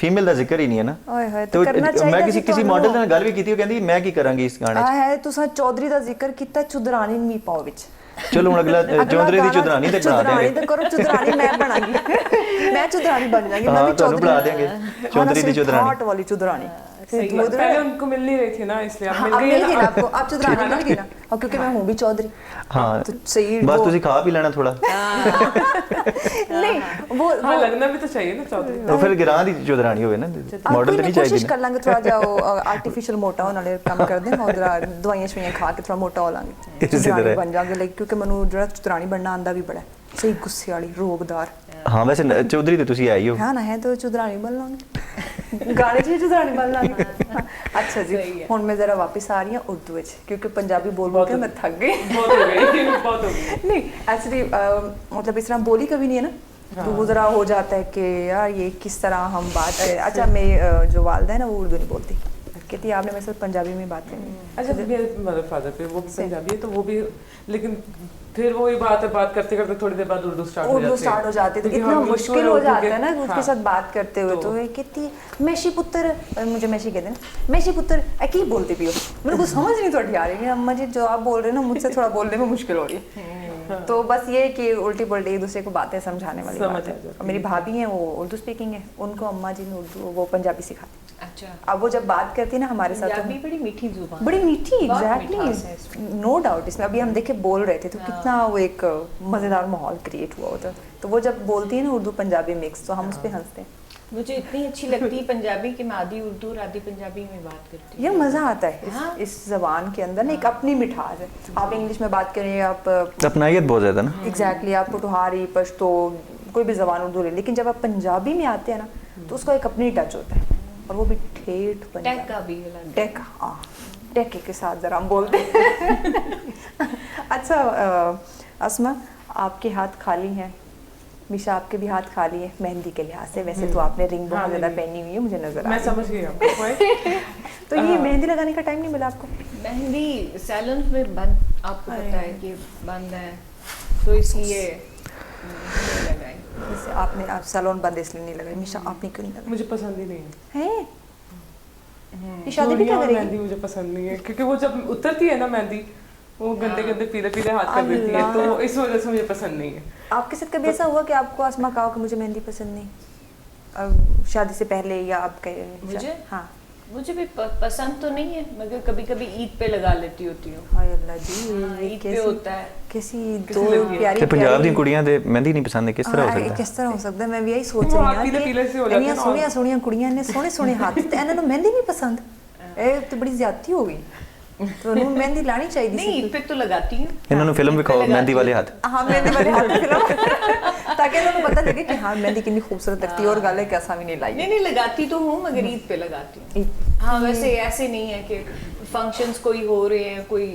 S2: फीमेल ਦਾ ਜ਼ਿਕਰ ਹੀ ਨਹੀਂ ਹੈ ਨਾ।
S1: ओए होए
S2: तो
S1: तो करना चाहिए
S2: मैं किसी मॉडल ਨਾਲ ਗੱਲ ਵੀ ਕੀਤੀ, ਉਹ ਕਹਿੰਦੀ ਮੈਂ ਕੀ ਕਰਾਂਗੀ ਇਸ ਗਾਣੇ 'ਚ।
S1: ਆ ਹੈ ਤੁਸੀਂ ਚੌਧਰੀ ਦਾ ਜ਼ਿਕਰ ਕੀਤਾ, ਚੁਦਰਾਨੀ ਨਹੀਂ ਪਾਓ ਵਿੱਚ।
S2: ਚਲੋ ਹੁਣ ਅਗਲਾ ਚੌਧਰੀ ਦੀ ਚੁਦਰਾਨੀ ਤੇ ਬਣਾ
S1: ਚੁਦਰਾਨੀ
S2: ਦੇਂਗੇ।
S1: ਤੇ ਕਰੋ, ਚੁਦਰਾਨੀ ਮੈਂ ਬਣਾਂਗੀ। ਮੈਂ ਚੁਦਰਾਨੀ ਬਣ ਜਾਵਾਂਗੀ। मैं
S2: हाँ,
S1: भी
S2: ਤੁਹਾਨੂੰ
S1: चौधरी
S2: ਬਣਾ ਦੇंगे चौधरी ਦੀ चुदरानी।
S1: हार्ट वाली चुदरानी।
S4: सही बात। पहले उनको मिल नहीं रही थी ना, इसलिए अब मिल
S1: अब
S4: गई
S1: मिल गई
S4: है
S1: ना
S4: ना।
S1: आपको, आप चुदरानी मिल गई ना। और क्योंकि मैं हूँ भी चौधरी।
S2: हाँ
S1: तो सही
S2: बस
S1: वो-
S2: ਤੁਸੀਂ ਖਾ ਪੀ ਲੈਣਾ ਥੋੜਾ।
S1: नहीं वो
S4: हाँ लगना भी तो चाहिए ना चौधरी।
S2: तो फिर गिरां ਦੀ ਚੁਦਰਾਨੀ ਹੋਵੇ ਨਾ, मॉडल तो नहीं
S1: कोशिश
S2: चाहिए
S1: कर लेंगे थोड़ा जाओ आर्टिफिशियल मोटा होने वाले काम कर दें और जरा दवाइयां शवाइयां खा के थोड़ा मोटा हो लांगे,
S2: इसी
S1: चुदरानी
S2: तरह।
S1: बन जाएंगे। लाइक क्योंकि मैनू जरा चुदरानी बनना आंदा भी बड़ा है, सही गुस्से वाली रोगदार
S2: हाँ वैसे चौधरी तो ਤੁਸੀਂ ਆਈ ਹੋ।
S1: है ना, है तो चुदरानी बन लांगे गाने च चुदरानी बन लांगे। अच्छा जी हुण मैं जरा वापस आ रही हूँ उर्दू विच, क्योंकि पंजाबी बोल बोल के मैं थक गई।
S4: बहुत हो गई बहुत हो गई।
S1: नहीं एक्चुअली मतलब इस तरह बोली कभी नहीं है ना, तो वो जरा हो जाता है कि यार ये किस तरह हम बात करें। अच्छा मेरी जो वालदा है ना वो उर्दू नहीं बोलती, कहती आपने मेरे साथ पंजाबी में बात करनी है।
S4: अच्छा मेरे मदर फादर पे वो भी पंजाबी है तो वो भी, लेकिन फिर वही बात है, बात करते करते थोड़ी देर बाद उर्दू स्टार्ट
S1: हो जाती है तो
S4: क्योंकि
S1: इतना
S4: हम
S1: मुश्किल हो जाता है ना उसके
S4: हाँ।
S1: साथ बात करते हुए। तो ये कहती मैशी पुत्र, मुझे मैशी कहते हैं मैशी पुत्र की बोलती भी हो, मेरे को समझ नहीं थोड़ी आ रही है अम्मा जी जो आप बोल रहे हैं ना, मुझसे थोड़ा बोलने में मुश्किल हो रही है। तो बस ये कि उल्टी पुल्टी एक दूसरे को बातें समझाने वाली बात है। और मेरी भाभी हैं वो उर्दू स्पीकिंग है, उनको अम्मा जी ने उर्दू वो पंजाबी सिखाती।
S3: अच्छा
S1: अब वो जब बात करती है ना हमारे साथ
S3: पंजाबी
S1: तो
S3: बड़ी मीठी जुबान,
S1: बड़ी मीठी
S3: बहुत मिठास है
S1: एग्जैक्टली नो डाउट इसमें। अभी हम देखे बोल रहे थे तो कितना वो एक मज़ेदार माहौल क्रिएट हुआ होता। तो वो जब बोलती है ना उर्दू पंजाबी मिक्स तो हम उस पर हंसते हैं।
S3: मुझे इतनी अच्छी लगती है पंजाबी कि मैं आधी उर्दू और आधी पंजाबी में बात करती
S1: ये मज़ा आता है
S3: हाँ।
S1: इस ज़बान के अंदर ना एक अपनी मिठास है। आप इंग्लिश में बात करें, आप
S2: अपनाइयत बहुत ज़्यादा ना।
S1: एग्जैक्टली आप पोटोहारी पश्तो कोई भी ज़बान उर्दू ले, लेकिन जब आप पंजाबी में आते हैं ना तो उसका एक अपनी टच होता है, और वो भी ठेठ
S3: टैग
S1: पंजाबी।
S3: का भी अलग
S1: टेक हाँ टेक के साथ ज़रा हम बोलते हैं। अच्छा अस्मा आपके हाथ खाली हैं, मिशा आपके भी हाथ खाली है मेहंदी के लिहाज से। वैसे तो आपने रिंग बहुत ज़्यादा पहनी हुई है मुझे नजर आ
S4: मैं
S1: रही है।
S4: समझ गई आपको।
S1: तो ये मेहंदी लगाने का टाइम नहीं मिला आपको?
S3: मेहंदी सैलून में बंद, आपको पता है कि बंद है तो इसलिए नहीं लगाई।
S1: जैसे आपने आप सैलून बंद इसलिए नहीं लगाई, मिशा आपने क्यों नहीं लगाई?
S4: मुझे पसंद ही नहीं है
S1: है ये शादी भी क्या
S4: चूड़ियाँ और
S1: करेगी?
S4: मेहंदी मुझे पसंद नहीं है, क्योंकि वो जब उतरती है ना मेहंदी वो गंदे गंदे पीले पीले हाथ कर देती है, तो इस वजह से मुझे पसंद नहीं है।
S1: आपके साथ कभी ऐसा हुआ कि आपको आसमा कहा कि मुझे मेहंदी पसंद नहीं, अब शादी से पहले या आप कहे?
S3: मुझे?
S1: हाँ
S3: मुझे भी पसंद तो नहीं है, मगर कभी कभी ईद पे लगा लेती होती हूँ।
S1: हाय अल्लाह जी ये
S3: ईद पे होता है।
S1: कैसी
S4: किसी
S1: दो
S4: लगी है?
S1: प्यारी
S2: ਤੇ ਪੰਜਾਬ ਦੀਆਂ ਕੁੜੀਆਂ ਦੇ ਮਹਿੰਦੀ ਨਹੀਂ ਪਸੰਦ, ਕਿਸ ਤਰ੍ਹਾਂ ਹੋ ਸਕਦਾ?
S1: किस तरह हो सकता है? मैं भी यही सोच
S4: वो
S1: रही
S4: हाथ
S1: हूँ
S4: पीले पीले से हो जाते हैं ना।
S1: सोहनिया सोहनिया कुड़ियां ने सोहने सोहने हाथ ते इन्हां नूं मेहंदी नहीं पसंद, ए तो बड़ी ज्यादती हो गई। तो उन्होंने मेहंदी लानी चाहिए
S3: नहीं ईद पे तो लगाती हूँ।
S2: ਇਹਨਾਂ ਨੂੰ ਫਿਲਮ ਵਿਖਾਓ ਮਹਿੰਦੀ ਵਾਲੇ ਹੱਥ।
S1: हाँ मेहंदी वाले हाथ फिल्म ताकि उन्हें पता लगे कि हाँ मेहंदी कितनी खूबसूरत लगती है और गाले कैसा भी नहीं लाई
S3: नहीं नहीं लगाती तो हूँ मगर ईद पे लगाती हूँ। हाँ वैसे ऐसे नहीं है कि फंक्शंस कोई हो रहे हैं, कोई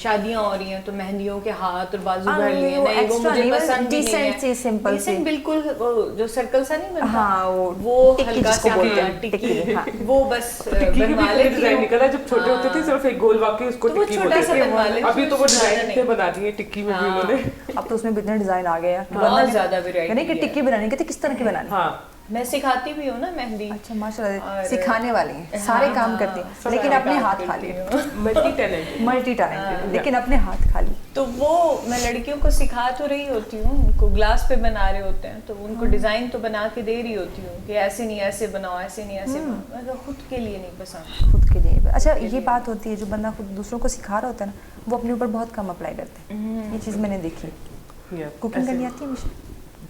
S3: शादियां हो रही हैं तो मेहंदियों के हाथ और बाजू भर लिए,
S1: वो
S3: नहीं वो
S1: extra
S3: मुझे
S1: नहीं,
S3: पसंद भी नहीं है।
S1: decent सी, simple सी।
S3: Decent बिल्कुल वो जो सर्कल सा नहीं बनता,
S1: हाँ,
S3: वो
S1: टिक्की
S3: हल्का
S1: जिसको
S3: सा
S1: बोलते हैं,
S3: टिक्की,
S1: टिक्की, हाँ।
S3: वो बस
S4: टिक्की की भी
S3: बनवा
S4: कोई
S3: लेती
S4: डिजाइन
S3: हूँ।
S4: निकला, जब छोटे होते थे सिर्फ एक गोल वाके उसको
S3: तो वो
S4: टिक्की
S3: छोटा
S4: बोलते
S3: सा
S4: थे।
S3: बनवा लेती
S4: अभी तो वो
S3: हूँ, ज़्यादा
S4: डिजाइन
S3: नहीं।
S4: बना दी है टिक्की में भी उन्होंने।
S1: अब तो उसमें भी इतने डिजाइन आ गए हैं कि
S3: बहुत
S1: बनना-
S3: ज़्यादा variety
S1: यानी कि
S3: है।
S1: टिक्की बनानी कहते किस तरह की बनानी?
S4: हाँ
S3: मैं सिखाती भी हूँ ना मेहंदी।
S1: अच्छा माशाल्लाह
S3: और-
S1: सिखाने वाली हैं, सारे
S3: हाँ,
S1: काम
S3: हाँ,
S1: करती हैं
S3: सब
S1: लेकिन
S3: सारे
S1: अपने
S3: काम
S1: हाथ
S3: करती
S1: खाली
S3: हूँ।
S4: Multi talent.
S1: मल्टी टैलेंटेड लेकिन अपने हाथ खाली।
S3: तो वो मैं लड़कियों को सिखा तो रही होती हूँ, उनको ग्लास पे बना रहे होते हैं तो उनको डिजाइन तो बना के दे रही होती हूँ कि ऐसे नहीं ऐसे बनाओ, ऐसे नहीं ऐसे बनाओ, मगर खुद के लिए नहीं पसंद।
S1: खुद के लिए अच्छा ये बात होती है जो बंदा खुद दूसरों को सिखा रहा होता है ना वो अपने ऊपर बहुत कम अप्लाई करते हैं, ये चीज़ मैंने देखी। कुकिंग करनी आती है मिशा?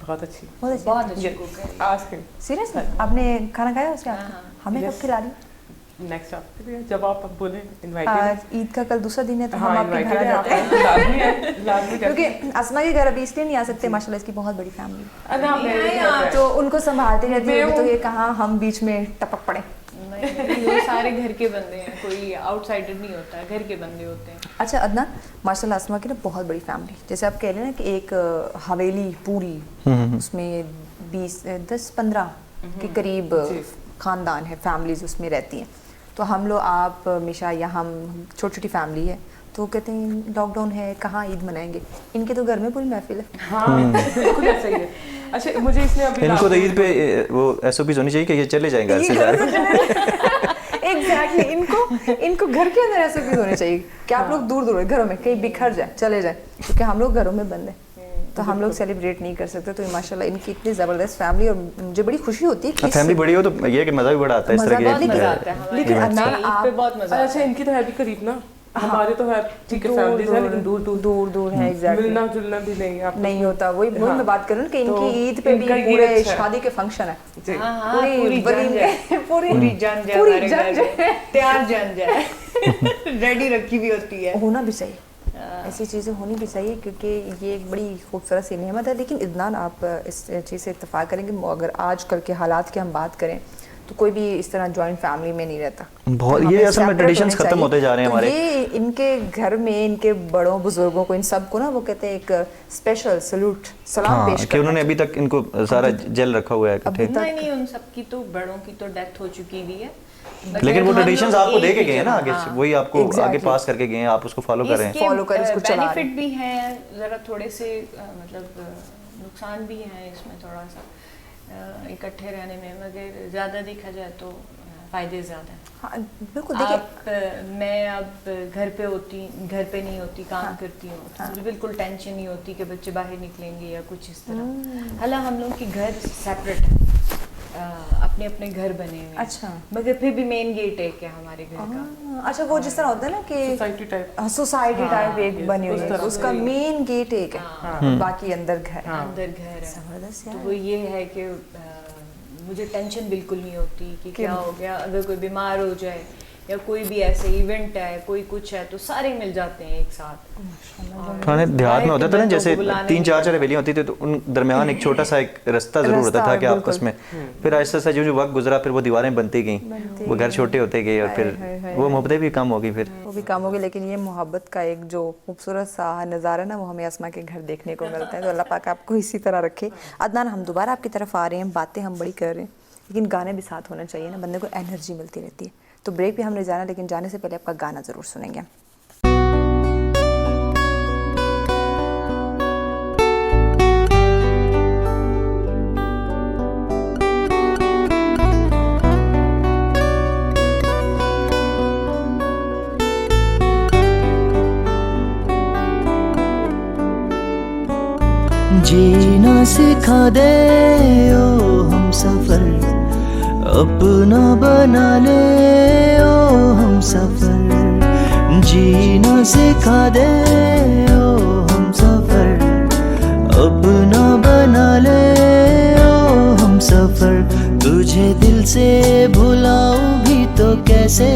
S4: बहुत अच्छी
S1: बहुत अच्छी
S3: बहुत अच्छी कुक है।
S4: आज के
S1: सीरियसली आपने खाना खाया उसके हाथ का?
S3: हाँ,
S1: हमें कब खिला रही?
S4: नेक्स्ट आपके लिए जब आप बोले इनवाइटेड।
S1: ईद का कल दूसरा दिन है तो
S4: हाँ,
S1: हम आपके घर आ
S4: invited है,
S1: जाते हैं
S4: आप लाजमी है, लाजमी
S1: क्योंकि अस्मा के घर अभी इसलिए नहीं आ सकते, माशाल्लाह इसकी बहुत बड़ी फैमिली
S4: करके
S1: तो उनको संभालते रहती है,
S4: मैं
S1: तो ये कहाँ हम बीच में टपक पड़े।
S3: नहीं, वो सारे घर के बंदे हैं, कोई आउटसाइडर नहीं होता है, घर के बंदे होते हैं।
S1: अच्छा अदनान, माशाल्लाह अस्मा की ना बहुत बड़ी फैमिली, जैसे आप कह रहे हैं ना कि एक हवेली पूरी, उसमें 10-15 के करीब ख़ानदान है, फैमिलीज उसमें रहती हैं। तो हम लोग आप हमेशा यहाँ हम छोटी छोटी फैमिली है, तो कहते हैं लॉकडाउन है कहाँ ईद मनाएंगे, इनके तो घर में पूरी महफिल है।
S4: हाँ बिल्कुल ऐसा ही है। अच्छा मुझे इसमें अभी
S2: इनको तो ईद पे वो SOPs होनी चाहिए कि ये चले जाएंगे घर से जाके।
S1: एग्जैक्टली इनको घर के अंदर ऐसे भी होने चाहिए कि आप लोग दूर दूर घरों में कहीं बिखर जाए, चले जाए, क्योंकि हम लोग घरों में बंद हैं तो हम लोग सेलिब्रेट नहीं कर सकते। तो माशाल्लाह इनकी इतनी ज़बरदस्त फैमिली, और मुझे बड़ी खुशी होती है कि
S2: फैमिली बड़ी हो तो ये कि मज़ा भी बड़ा आता है इस तरह की।
S3: लेकिन
S1: अदनान
S3: पे बहुत मजा
S4: अच्छा इनकी तो है भी करीब ना, हमारे तो है ठीक है फैमिलीज है लेकिन दूर
S1: दूर है। एग्जैक्टली
S4: मिलना जुलना भी नहीं आप
S1: नहीं होता, वही मैं बात कर रही हूँ कि इनकी ईद पे भी
S4: इनका ये
S1: पूरे
S4: अच्छा है।
S1: शादी के फंक्शन है,
S4: जी।
S3: पूरी जंज है,
S1: पूरी
S3: जंज है,
S1: पूरी
S3: हमारे घर
S1: जंज
S3: में। तैयार जंज है, रेडी रखी हुई होती है।
S1: होना भी चाहिए, ऐसी चीज़ें होनी भी चाहिए, क्योंकि ये एक बड़ी खूबसूरत सी नेमत है। लेकिन इदनान आप इस चीज़ से इत्तेफाक करेंगे, अगर आजकल के हालात की हम बात करें तो कोई भी इस तरह जॉइंट फैमिली में नहीं रहता।
S2: बहुत
S1: तो
S2: ये
S1: हमें
S2: असल में
S1: separate
S2: ट्रेडिशंस
S1: होने
S2: खत्म होते जा रहे हैं
S1: तो
S2: हमारे।
S1: ये इनके घर में इनके बड़ों बुजुर्गों को, इन सबको ना वो कहते हैं एक स्पेशल सलूट, सलाम
S2: हाँ
S1: पेश
S2: कि
S1: करना
S2: उन्होंने अभी तक इनको सारा जेल रखा हुआ है
S1: अभी
S2: इकट्ठे।
S3: नहीं नहीं, उन सबकी तो बड़ों की तो डेथ हो चुकी हुई है,
S2: लेकिन वो
S3: हम
S2: ट्रेडिशंस
S3: लोग
S2: आपको
S3: एक
S2: दे के
S3: ही
S2: गए हैं ना
S3: जगह,
S2: आगे से,
S3: हाँ।
S2: वही आपको आगे
S1: Exactly.
S2: पास करके गए हैं, आप उसको फॉलो कर रहे हैं।
S1: Follow कर इसको चला रहे हैं।
S3: बेनिफिट भी हैं, ज़रा थोड़े से मतलब नुकसान भी हैं इसमें थोड़ा सा इकट्ठे रहने में, मगर ज़्यादा देखा जाए तो फ़ायदे ज़्यादा हैं।
S1: हाँ बिल्कुल देखिए,
S3: आप मैं अब घर पे नहीं होती, काम करती हूँ, तो मुझे बिल्कुल टेंशन नहीं होती कि बच्चे बाहर निकलेंगे या कुछ इस तरह। हालांकि हम लोग के घर सेपरेट है, अपने अपने घर बने हुए हैं।
S1: अच्छा।
S3: मगर फिर भी मेन गेट एक है हमारे घर का।
S1: अच्छा वो जिस तरह होता है ना कि
S4: सोसाइटी टाइप,
S1: सोसाइटी टाइप एक बनी हुई
S4: उस
S1: है,
S4: तरह
S1: उसका
S4: से।
S1: मेन गेट एक है और बाकी अंदर घर है।
S3: अंदर घर है,
S1: जबरदस्त
S3: तो
S1: यार।
S3: वो ये है कि मुझे टेंशन बिल्कुल नहीं होती कि क्या हो गया, अगर कोई बीमार हो जाए या कोई भी ऐसे इवेंट है, कोई कुछ है, तो सारे मिल जाते हैं एक साथ।
S2: थोड़ा देहात में होता था ना, जैसे
S3: बुलाने
S2: 3-4 हवेलियाँ होती थी तो उन दरमियान एक छोटा सा एक रास्ता जरूर होता था कि आपस में, फिर आहिस्ता आहिस्ता जो वक्त गुजरा फिर वो दीवारें बनती गई, वो घर छोटे होते गए और फिर वो मोहब्बतें भी कम हो गई फिर।
S1: वो भी काम होगी, लेकिन ये मोहब्बत का एक जो खूबसूरत सा नज़ारा ना वो हमें अस्मा के घर देखने को मिलता है। तो अल्लाह पाक आपको इसी तरह रखे। अदनान हम दोबारा आपकी तरफ आ रहे हैं, बातें हम बड़ी कर रहे हैं, लेकिन गाने भी साथ होना चाहिए ना, बंदे को एनर्जी मिलती रहती है। तो ब्रेक पे हमने जाना, लेकिन जाने से पहले आपका गाना ज़रूर सुनेंगे।
S5: जीना सिखा दे ओ हम सफर, अपना बना ले ओ हम सफर। जीना सिखा दे ओ हम सफर, अपना बना ले ओ हम सफर। तुझे दिल से भुलाऊं भी तो कैसे,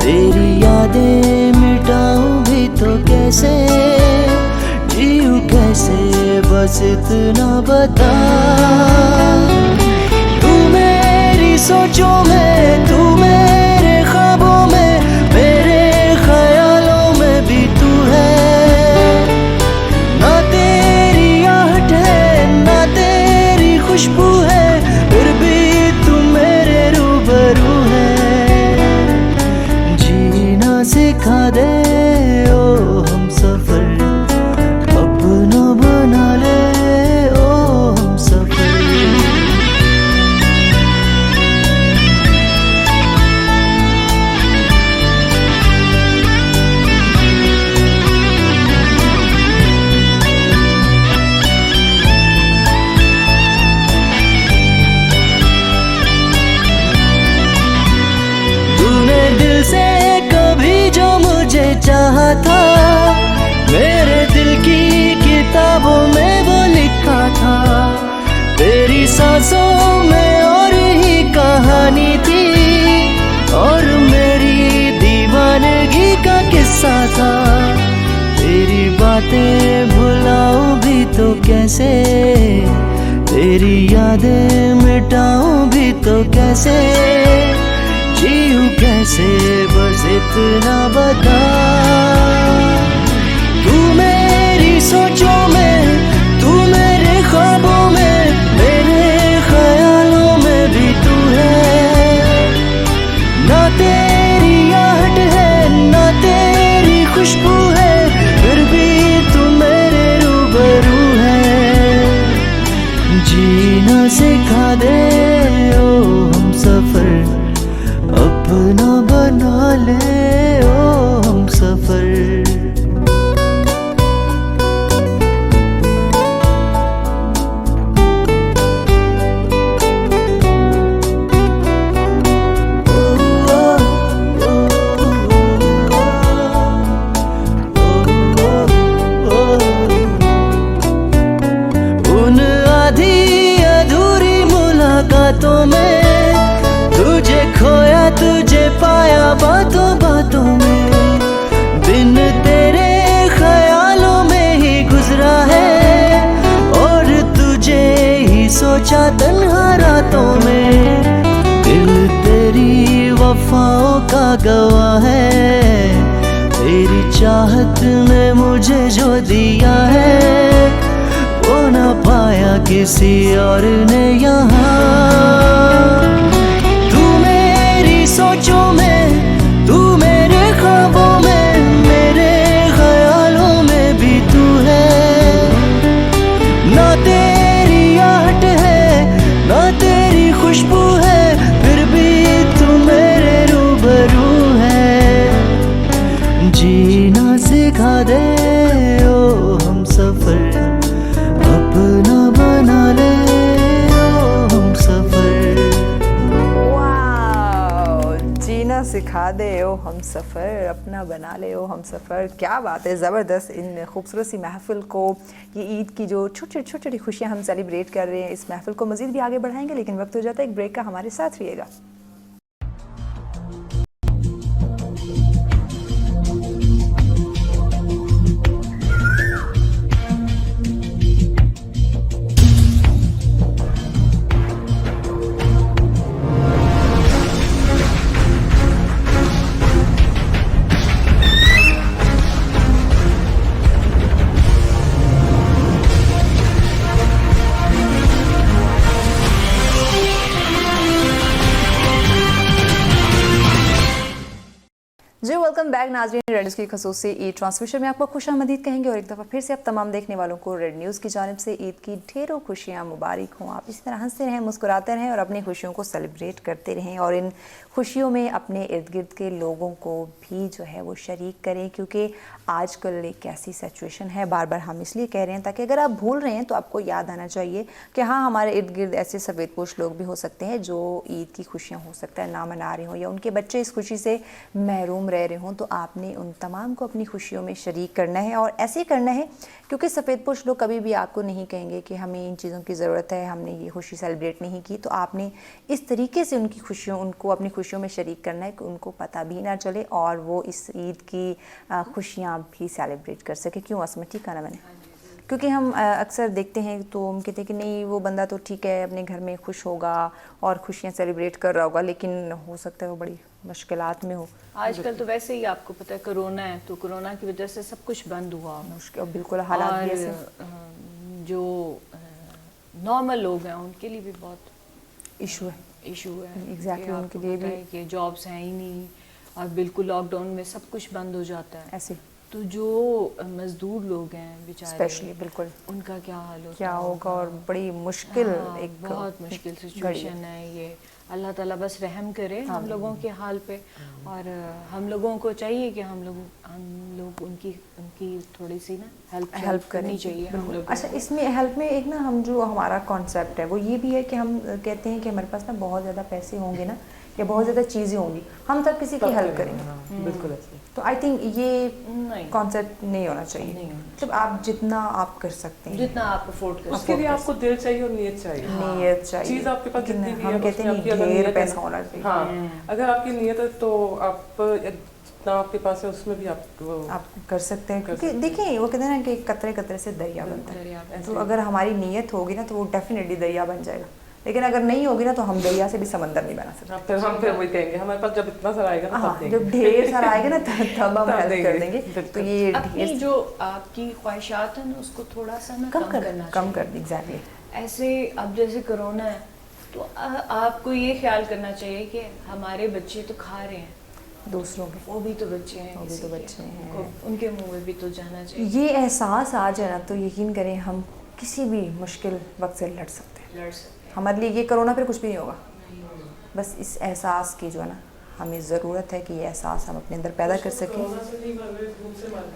S5: तेरी यादें मिटाऊं भी तो कैसे, जीऊं कैसे बस इतना बता। तू मेरी सोचों में, तू मेरे ख्वाबों में, मेरे ख्यालों में भी तू है। ना तेरी आहट है ना तेरी खुशबू है, फिर भी तू मेरे रूबरू है। जीना सिखा दे ओ हम सफर, अपना बना ले ओ हम सफर। तूने दिल से कभी जो मुझे चाहा था, मेरे दिल की किताबों में वो लिखा था। तेरी सांसों में और ही कहानी थी, था। तेरी बातें भुलाऊं भी तो कैसे, तेरी यादें मिटाऊं भी तो कैसे, जीऊं कैसे बस इतना बता। तू मेरी सोचों में, तू मेरे ख्वाबों में, मेरे ख्यालों में भी तू है। ना तेरी आहट है, ना तेरी खुशबू है, फिर भी तू मेरे रूबरू है। जीना सिखा दे ओ हम सफर, अपना बना ले ओ हम सफर। उन आधी अधूरी मुलाकातों में तुझे खोया, तुझे पाया बातों बातों में। दिन तेरे ख्यालों में ही गुजरा है, और तुझे ही सोचा तन्हा रातों में। दिल तेरी वफाओं का गवाह है, तेरी चाहत ने मुझे जो दिया है, वो ना पाया किसी और ने यहाँ। सोचों में, तू मेरे ख्वाबों में, मेरे ख्यालों में भी तू है। ना तेरी आहट है, ना तेरी खुशबू है, फिर भी तू मेरे रूबरू है। जीना सिखा दे ओ हम सफर, अपना बना ले ओ हम सफर।
S1: सिखा दे ओ हम सफ़र, अपना बना ले ओ हम सफ़र। क्या बात है, ज़बरदस्त। इन खूबसूरत सी महफ़िल को, ये ईद की जो छोटी छोटी खुशियाँ हम सेलिब्रेट कर रहे हैं, इस महफ़िल को मज़ीद भी आगे बढ़ाएंगे, लेकिन वक्त हो जाता है एक ब्रेक का। हमारे साथ रहिएगा। जी वेलकम बैक नाज़रीन, रेड न्यूज़ की खसूसी ईद ट्रांसमिशन में आपको खुशामदीद कहेंगे और एक दफ़ा फिर से आप तमाम देखने वालों को रेड न्यूज़ की जानिब से ईद की ढेरों खुशियाँ मुबारक हों। आप इसी तरह हंसते रहें, मुस्कुराते रहें और अपनी खुशियों को सेलिब्रेट करते रहें, और इन खुशियों में अपने इर्द गिर्द के लोगों को भी जो है वो शरीक करें, क्योंकि आजकल एक ऐसी सिचुएशन है, बार बार हम इसलिए कह रहे हैं ताकि अगर आप भूल रहे हैं तो आपको याद आना चाहिए कि हाँ, हमारे इर्द गिर्द ऐसे सफ़ेदपोश लोग भी हो सकते हैं जो ईद की खुशियाँ हो सकता है ना मना रहे हों, या उनके बच्चे इस खुशी से महरूम रह रहे हों। तो आपने उन तमाम को अपनी खुशियों में शरीक करना है, और ऐसे करना है क्योंकि सफ़ेदपोश लोग कभी भी आपको नहीं कहेंगे कि हमें इन चीज़ों की ज़रूरत है, हमने ये खुशी सेलिब्रेट नहीं की। तो आपने इस तरीके से उनको अपनी खुशियों में शरीक करना है कि उनको पता भी ना चले और वो इस ईद की खुशियाँ भी सेलिब्रेट कर सके। क्यों असमा, ठीक है ना मैंने? क्योंकि हम अक्सर देखते हैं तो हम कहते हैं कि नहीं, वो बंदा तो ठीक है अपने घर में खुश होगा और खुशियाँ सेलिब्रेट कर रहा होगा, लेकिन हो सकता है वो बड़ी मुश्किलात में हो।
S3: आजकल तो वैसे ही आपको पता है कोरोना है, तो कोरोना की वजह से सब कुछ बंद हुआ,
S1: मुश्किल बिल्कुल हालात भी ऐसे।
S3: जो नॉर्मल लोग हैं उनके लिए भी बहुत
S1: इशू है एग्जैक्टली उनके लिए भी
S3: कि जॉब्स हैं ही नहीं, और बिल्कुल लॉकडाउन में सब कुछ बंद हो जाता है
S1: ऐसे।
S3: तो जो मजदूर लोग हैं बेचारे,
S1: स्पेशली बिल्कुल
S3: उनका क्या हाल होता
S1: क्या होगा, और बड़ी मुश्किल एक
S3: बहुत मुश्किल सिचुएशन है ये। अल्लाह ताला बस रहम करे हम लोगों के हाल पे, और हम लोगों को चाहिए कि हम लोग उनकी थोड़ी सी ना हेल्प करनी चाहिए हम लोग।
S1: अच्छा, इसमें हेल्प में एक ना हम जो हमारा कॉन्सेप्ट है वो ये भी है कि हम कहते हैं कि हमारे पास ना बहुत ज़्यादा पैसे होंगे ना, या बहुत ज़्यादा चीज़ें होंगी, हम तब किसी की हेल्प करेंगे।
S4: बिल्कुल ऐसे।
S1: तो आई थिंक ये कॉन्सेप्ट नहीं होना चाहिए। मतलब आप जितना आप कर सकते हैं,
S3: जितना आप अफोर्ड कर सकते हैं,
S4: उसके लिए आपको दिल चाहिए और नीयत चाहिए।
S1: नीयत चाहिए,
S4: चीज़ आपके पास जितनी भी
S1: हम कहते हैं ढेर पैसा होना चाहिए।
S4: हाँ, अगर आपकी नीयत है तो आप जितना आपके पास है उसमें भी आप वो
S1: आप कर सकते हैं, क्योंकि देखिए वो कहते हैं ना कि कतरे कतरे से दरिया बनता
S3: दरिया
S1: है। तो अगर हमारी नीयत होगी ना तो वो डेफिनेटली दरिया बन जाएगा, लेकिन अगर नहीं होगी ना तो हम दरिया से भी समंदर नहीं बना सकते।
S4: हम फिर वही कहेंगे हमारे पास जब इतना सारा आएगा ना
S1: हाँ,
S4: तब देंगे।
S1: जब ढेर सारा आएगा ना तब हम
S4: तब
S1: हेल्प कर
S4: देंगे,
S1: देंगे। तो ये
S3: अपनी
S1: ढेर
S3: जो आपकी ख्वाहिशात है ना उसको थोड़ा सा ना
S1: कम कर
S3: करना
S1: कम
S3: चाहिए।
S1: कर दी एग्जैक्टली।
S3: ऐसे अब जैसे कोरोना है तो आपको ये ख्याल करना चाहिए कि हमारे बच्चे तो खा रहे हैं,
S1: दूसरों के
S3: वो भी तो बच्चे हैं,
S1: वो भी
S3: किसी
S1: तो
S3: के,
S1: बच्चे हैं।
S3: उनको उनके मुंह में भी तो जाना चाहिए।
S1: ये एहसास आ जाए ना तो यकीन करें हम किसी भी मुश्किल वक्त से लड़ सकते हैं।
S3: लड़ सकते हैं।
S1: हमारे लिए ये कोरोना फिर कुछ भी नहीं होगा, बस इस एहसास की जो है ना हमें ज़रूरत है कि ये एहसास हम अपने अंदर पैदा कर सकें।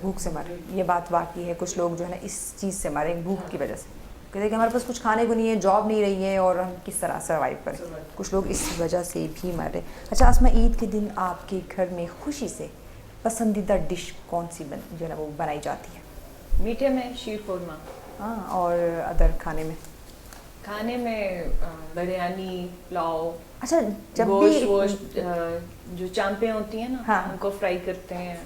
S1: भूख से मारे, ये बात वाकई है। कुछ लोग जो है ना इस चीज़ से मारे, भूख की वजह से, कहते कि हमारे पास कुछ खाने को नहीं है, जॉब नहीं रही है और हम किस तरह सर्वाइव करें। कुछ लोग इस वजह से भी मर रहे। अच्छा आसमा, ईद के दिन आपके घर में खुशी से पसंदीदा डिश कौन सी जो है ना वो बनाई जाती है?
S3: मीठे में शीर खुरमा,
S1: हाँ, और अदर खाने में?
S3: खाने में बिरयानी, पुलाव,
S1: अच्छा जब
S3: गोश्त
S1: भी
S3: वोश्त, जो चांपें होती हैं ना,
S1: हाँ।
S3: उनको फ्राई करते हैं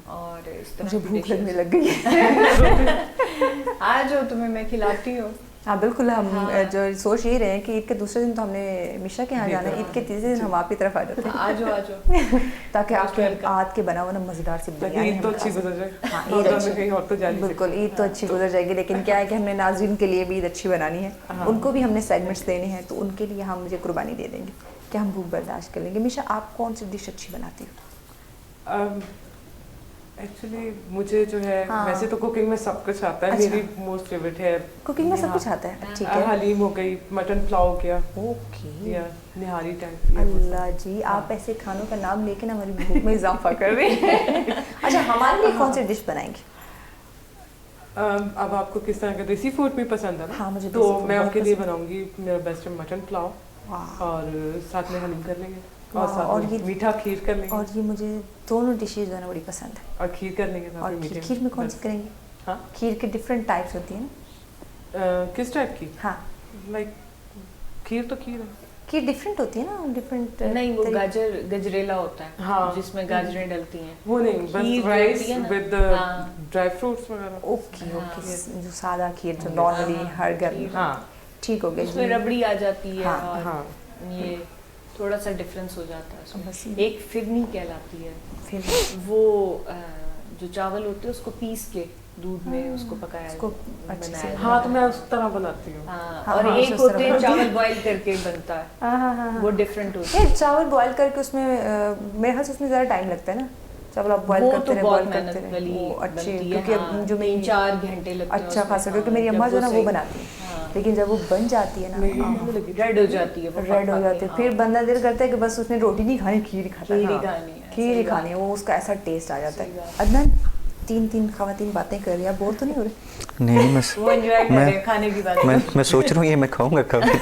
S3: और इस तरह
S1: मुझे
S3: की
S1: भूख
S3: dishes।
S1: लगने लग गई है।
S3: आ जाओ, तुम्हें मैं खिलाती हूँ।
S1: हाँ बिल्कुल, हम जो सोच ये रहे हैं कि ईद के दूसरे दिन तो हमने मिशा के यहाँ जाना है, ईद के तीसरे दिन हम आप की तरफ आ जाते हैं
S3: आ जाओ आ जाओ।
S1: ताकि आपके हाथ के बना हुआ ना मज़ेदार से बिरयानी
S4: ईद तो
S1: हम
S4: अच्छी
S1: खा
S4: गुजर
S1: सकें।
S4: जाए।
S1: हाँ, ईद
S4: रमज़ान
S1: अच्छी,
S4: में कहीं और तो जा नहीं
S1: बिल्कुल ईद तो अच्छी गुजर जाएगी, लेकिन क्या है कि हमने नाज़रीन के लिए भी ईद अच्छी बनानी है, उनको भी हमने सेगमेंट्स देने हैं, तो उनके लिए हम मुझे कुर्बानी दे देंगे कि हम भूख बर्दाश्त कर लेंगे। मिशा, आप कौन सी डिश अच्छी बनाती हो?
S4: एक्चुअली मुझे जो है
S1: हाँ।
S4: वैसे तो कुकिंग में सब कुछ आता है।
S1: अच्छा।
S4: मेरी मोस्ट फेवरेट है
S1: कुकिंग में सब कुछ आता है, ठीक है।
S4: हलीम हो गई, मटन पुलाव हो गया,
S1: ओके,
S4: या निहारी टाइप।
S1: अल्लाह जी, आप ऐसे खानों का नाम लेके ना हमारी भूख में इजाफा कर रहे हैं। अच्छा, हमारे लिए कौन सी डिश बनाएंगे?
S4: अब आपको किस तरह का देसी फूड भी पसंद है ना?
S1: हाँ, मुझे
S4: तो
S1: देसी food
S4: मैं
S1: बहुत
S4: उनके लिए
S1: पसंद
S4: बनाऊंगी मेरा बेस्ट है मटन पुलाव,
S1: वाह।
S4: और साथ में हलीम कर लेंगे,
S1: वाह,
S4: और साथ
S1: और
S4: में
S1: ये-
S4: मीठा खीर कर लेंगे,
S1: और ये मुझे दोनों डिशेज जो है ना बड़ी पसंद है।
S4: और खीर कर लेंगे साथ
S1: और
S4: में मीठे
S1: खीर में कौन सी
S4: बस।
S1: करेंगे?
S4: हाँ?
S1: खीर के डिफरेंट टाइप्स होती है ना?
S4: किस टाइप की?
S1: हाँ,
S4: लाइक खीर तो खीर है।
S1: खीर डिफरेंट होती है ना, डिफरेंट
S3: नहीं, वो गजरेला होता है,
S4: हाँ।
S3: जिसमें गाजरें डलती हैं।
S4: वो नहीं,
S3: खीर
S4: बस
S3: जो
S4: राइस
S3: होती है ना,
S4: विद
S3: हाँ।
S4: ड्राई फ्रूट्स वगैरह।
S1: ओके ओके, जो सादा खीर जो नॉर्मली हर घर में,
S4: हाँ
S1: ठीक हो गया
S3: उसमें
S1: जी।
S3: रबड़ी आ जाती है,
S1: हाँ,
S3: और
S4: हाँ।
S3: ये थोड़ा सा डिफरेंस हो जाता है उसमें।
S1: बस
S3: एक फिरनी कहलाती है,
S1: फिर
S3: वो जो चावल होते हैं उसको पीस के दूध में उसको पकाया
S1: उसको अच्छे से-
S3: बनाया
S4: हाँ, तो मैं उस तरह बनाती हूँ।
S3: हाँ,
S1: हाँ,
S3: और
S1: हाँ,
S3: एक
S1: उस
S3: होते
S1: तरह
S3: हैं
S1: बनाती
S3: चावल बॉईल करके बनता है,
S1: हाँ हाँ हाँ हाँ।
S3: वो डिफरेंट होता है।
S1: ये चावल बॉईल करके उसमें मेरे ख्याल से उसमें ज़्यादा टाइम लगता है ना, चावल आप बॉईल
S3: वो
S1: करते
S3: तो
S1: रहे,
S3: बहुत
S1: बॉईल करते
S3: मेहनत
S1: रहे,
S3: वाली
S1: वो अच्छी,
S3: बनती है,
S1: क्योंकि
S3: हाँ,
S1: जो मेरी
S3: 3-4 घंटे लगते हैं
S1: अच्छा
S3: उसमें,
S1: खासा, क्योंकि
S3: हाँ,
S1: मेरी
S3: जब
S1: अम्मा जो है ना वो
S3: सही-
S1: बनाती है,
S3: हाँ।
S1: लेकिन जब वो बन जाती है ना,
S3: रेड हो जाती है, वो
S1: रेड हो
S3: पक-पक
S1: जाती
S3: के,
S1: है, फिर बंदा दिल करता है कि बस उसने रोटी नहीं खानी, खीर ही खाता है।
S3: खीर ही
S1: हाँ,
S3: खानी है,
S1: खीर ही
S3: सही
S1: खानी है,
S3: बात।
S1: वो उसका ऐसा टेस्ट आ जाता
S3: सही
S1: है।
S3: बात।
S1: अदनान, तीन खवातीन बातें कर रही हैं, आप बोर तो नहीं हो रहे?
S2: नहीं मैं
S3: वो एंजॉय कर रहे हैं खाने की बात।
S2: मैं सोच रहा हूँ ये मैं खाऊंगा कभी।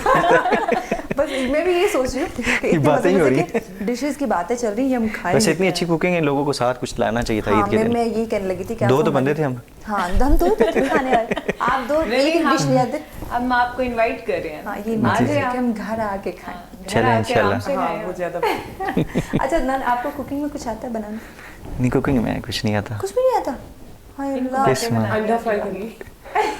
S1: बस मैं भी ये सोच रही हूँ कि इतने
S2: बातें ही हो रही
S1: मजे डिशेस की बातें चल रही हैं, हम खाएंगे
S2: वैसे इतनी
S1: क्या?
S2: अच्छी कुकिंग है, लोगों को साथ कुछ लाना चाहिए था
S1: हाँ,
S2: ईद के दिन।
S1: मैं यही कहने लगी थी कि
S2: दो
S1: आपको
S2: तो बंदे
S1: हमारी-
S2: थे हम।
S1: हाँ, हम दो तो खाने वाले, आप दो
S3: नहीं,
S1: एक
S3: हाँ।
S1: डिश ले आते।
S3: हम आपको इनवाइट कर रहे हैं।
S1: हाँ, ये
S3: आ
S1: मजे
S3: जाए
S1: कि
S3: आप।
S1: हम घर आके खाएं।
S3: घर
S2: चलें,
S3: आके
S2: इंशाल्लाह।
S3: आराम से
S4: हाँ,
S3: खाएं।
S4: वो ज्यादा
S1: अच्छा अदनान, आपको कुकिंग में कुछ आता है बनाना?
S2: नहीं कुकिंग में कुछ नहीं आता।
S1: कुछ भी नहीं आता? हाय अल्लाह।
S2: Yes, ma'am.
S4: अंडा फ्राई करेंगे।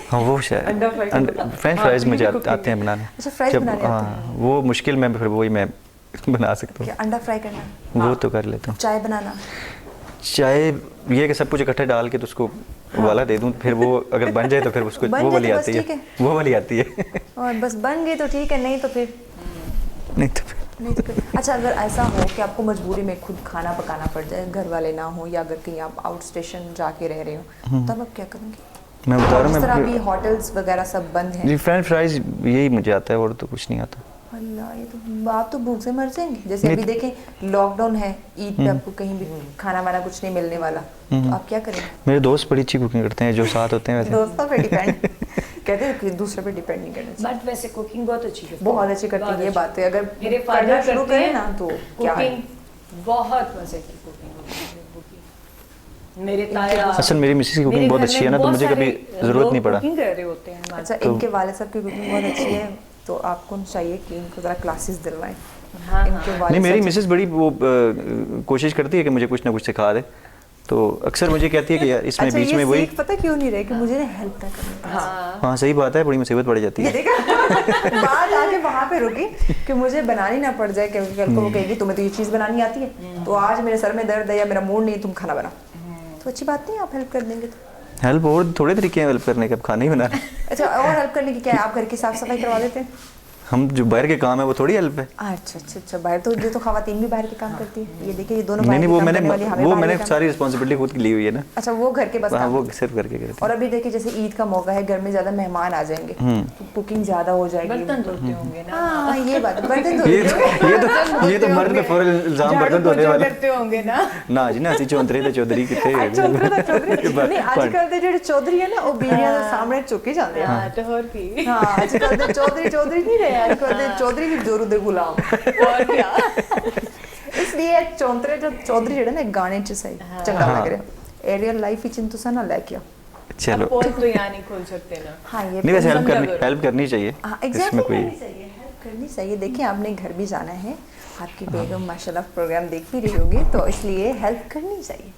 S2: हाँ वो शायद
S4: अंडा फ्राई
S2: फ्रेंच फ्राइज मुझे आते हैं बनाने।
S1: अच्छा, फ्राइज
S2: जब
S1: बनाने आते
S2: हाँ, वो मुश्किल में फिर वही मैं बना सकता
S1: क्या
S2: हूँ,
S1: अंडा फ्राई करना,
S2: वो तो कर लेता हूँ।
S1: चाय बनाना?
S2: चाय ये कि सब कुछ इकट्ठे डाल के तो उसको उबाला दे दूँ, फिर वो अगर बन जाए तो फिर उसको
S1: बन
S2: वो
S1: जाए
S2: वाली
S1: तो बस
S2: आती
S1: ठीक
S2: है,
S1: है।
S2: वो वाली आती है।
S1: और बस बन गई तो ठीक है, नहीं तो फिर
S2: नहीं तो फिर
S1: नहीं तो फिर अच्छा, अगर ऐसा हो कि आपको मजबूरी में खुद खाना पकाना पड़ जाए, घर वाले ना हो, या अगर कहीं आप आउट स्टेशन जाके रह रहे हो, तब आप क्या करेंगे?
S2: मैं बता रहा
S1: जिस तरह
S2: हूँ
S1: अभी होटल्स वगैरह सब बंद हैं।
S2: जी फ्रेंच फ्राइज यही मुझे आता है और तो कुछ नहीं आता।
S1: अल्लाह, ये तो आप तो भूख से मर जाएंगे। जैसे अभी
S2: नहीं
S1: देखें लॉकडाउन है, ईद पे आपको कहीं भी खाना वाना कुछ नहीं मिलने वाला, तो आप क्या करेंगे?
S2: मेरे दोस्त बड़ी अच्छी कुकिंग करते हैं जो साथ होते हैं वैसे।
S1: दोस्तों पे डिपेंड कहते हैं कि दूसरे पे डिपेंड नहीं करना चाहिए।
S3: बट वैसे कुकिंग बहुत अच्छी करती है।
S1: बहुत अच्छी करती है, ये बात है। अगर
S3: मेरे
S1: करना
S3: फादर
S1: शुरू
S3: करते
S1: करें
S3: हैं
S1: ना तो क्या है?
S3: कुकिंग बहुत मजे की कुकिंग होती है। मेरे ताया,
S2: असल मेरी मिसेस की कुकिंग
S3: मेरे
S2: बहुत
S3: घर
S2: अच्छी
S3: में
S2: है ना, तो
S3: बहुत
S2: मुझे कभी
S3: सारे
S2: ज़रूरत
S3: लोग
S2: नहीं पड़ा।
S3: कुकिंग कर रहे होते हैं हमारे।
S1: अच्छा, इनके वाले साहब की कुकिंग बहुत अच्छी है, तो आपको चाहिए कि इनको ज़रा क्लासेस दिलवाएं। इनके वालिद
S2: नहीं, मेरी
S1: सच-
S2: मिसेस बड़ी वो कोशिश करती है कि मुझे कुछ ना कुछ सिखा दे, तो अक्सर मुझे कहती है कि यार इसमें
S1: अच्छा,
S2: बीच
S1: ये
S2: में वही।
S1: सीख पता क्यों नहीं रहे कि मुझे ना हेल्प ना करनी।
S2: हाँ सही बात है, बड़ी मुसीबत पड़ जाती
S1: ये
S2: है।
S1: देखा बात आके वहाँ पे रुकी कि मुझे बनानी ना पड़ जाए, क्योंकि कल को वो कहेगी तुम्हें तो ये चीज़ बनानी आती है, तो आज मेरे सर में दर्द है या मेरा मूड नहीं है, तुम खाना बनाओ। तो अच्छी बात नहीं, आप हेल्प कर देंगे तो।
S2: हेल्प और थोड़े तरीके हैं हेल्प करने के, अब खाना ही बनाना।
S1: अच्छा, और हेल्प करने की क्या है, आप घर की साफ सफाई करवा देते हैं?
S2: हम जो बाहर के काम है वो थोड़ी हेल्प है।
S1: अच्छा अच्छा अच्छा, बाहर तो ये तो खवातीन भी बाहर के काम करती है, ये देखिए ये दोनों
S2: नहीं
S1: बाहर
S2: नहीं,
S1: के
S2: वो
S1: काम
S2: मैंने
S1: करने वाली, हमें
S2: वो
S1: बाहर
S2: मैंने
S1: के काम-
S2: सारी रिस्पॉन्सिबिलिटी खुद की ली हुई है ना।
S1: अच्छा, वो घर के बस
S2: हाँ
S1: काम
S2: वो
S1: करती है।
S2: सिर्फ करके करते
S1: और अभी देखिए जैसे ईद का मौका है, घर में ज्यादा मेहमान आ जाएंगे, तो कुकिंग ज्यादा हो जाएगी।
S3: बर्तन धोते होंगे ना,
S1: हाँ ये बात, बर्तन
S2: हैं।
S1: धो
S2: ये तो मर्द पे फौरन इल्जाम बर्तन धोने वाले
S3: करते होंगे ना।
S2: ना जी ना, ਅਸੀਂ ਚੌਂਤਰੇ ਤੇ ਚੌਧਰੀ ਕਿੱਥੇ ਹੈਗੇ।
S1: ਚੌਧਰੀ ਦਾ ਚੌਧਰੀ ਨਹੀਂ, ਅੱਜ ਕੱਲ ਦੇ ਜਿਹੜੇ ਚੌਧਰੀ ਹੈ ਨਾ ਉਹ ਬੀੜੀਆਂ ਦੇ ਸਾਹਮਣੇ ਝੁੱਕ ਹੀ ਜਾਂਦੇ ਆ।
S3: हाँ, तो और की
S1: ਹਾਂ ਅੱਜ ਕੱਲ ਦੇ ਚੌਧਰੀ ਨਹੀਂ ਰਹੇ, ਅੱਜ ਕੱਲ ਦੇ ਚੌਧਰੀ ਵੀ ਜ਼ੋਰੂ ਦੇ ਗੁਲਾਮ।
S3: और क्या।
S1: इसलिए ਚੌਂਤਰੇ ਜੋ ਚੌਧਰੀ ਜਿਹੜੇ ਨੇ ਗਾਣੇ ਚ ਸਹੀ ਚੰਗਾ ਲੱਗ ਰਿਹਾ। ਇਹ ਰੀਅਲ ਲਾਈਫ ਵਿੱਚ ਤੁਸੀਂ ਨਾ ਲੈ ਕੇ आओ।
S2: चलो
S3: पोल तो यहाँ नहीं खोल सकते ना।
S1: हाँ ये
S2: नहीं, वैसे
S3: समझा
S2: हेल्प करनी चाहिए।
S1: हाँ
S2: इसमें
S1: एग्जैक्टली
S2: कोई
S1: करनी चाहिए, हेल्प करनी चाहिए। देखिए आपने घर भी जाना है, आपकी बेगम माशाल्लाह प्रोग्राम देख भी रही होगी, तो इसलिए हेल्प करनी चाहिए।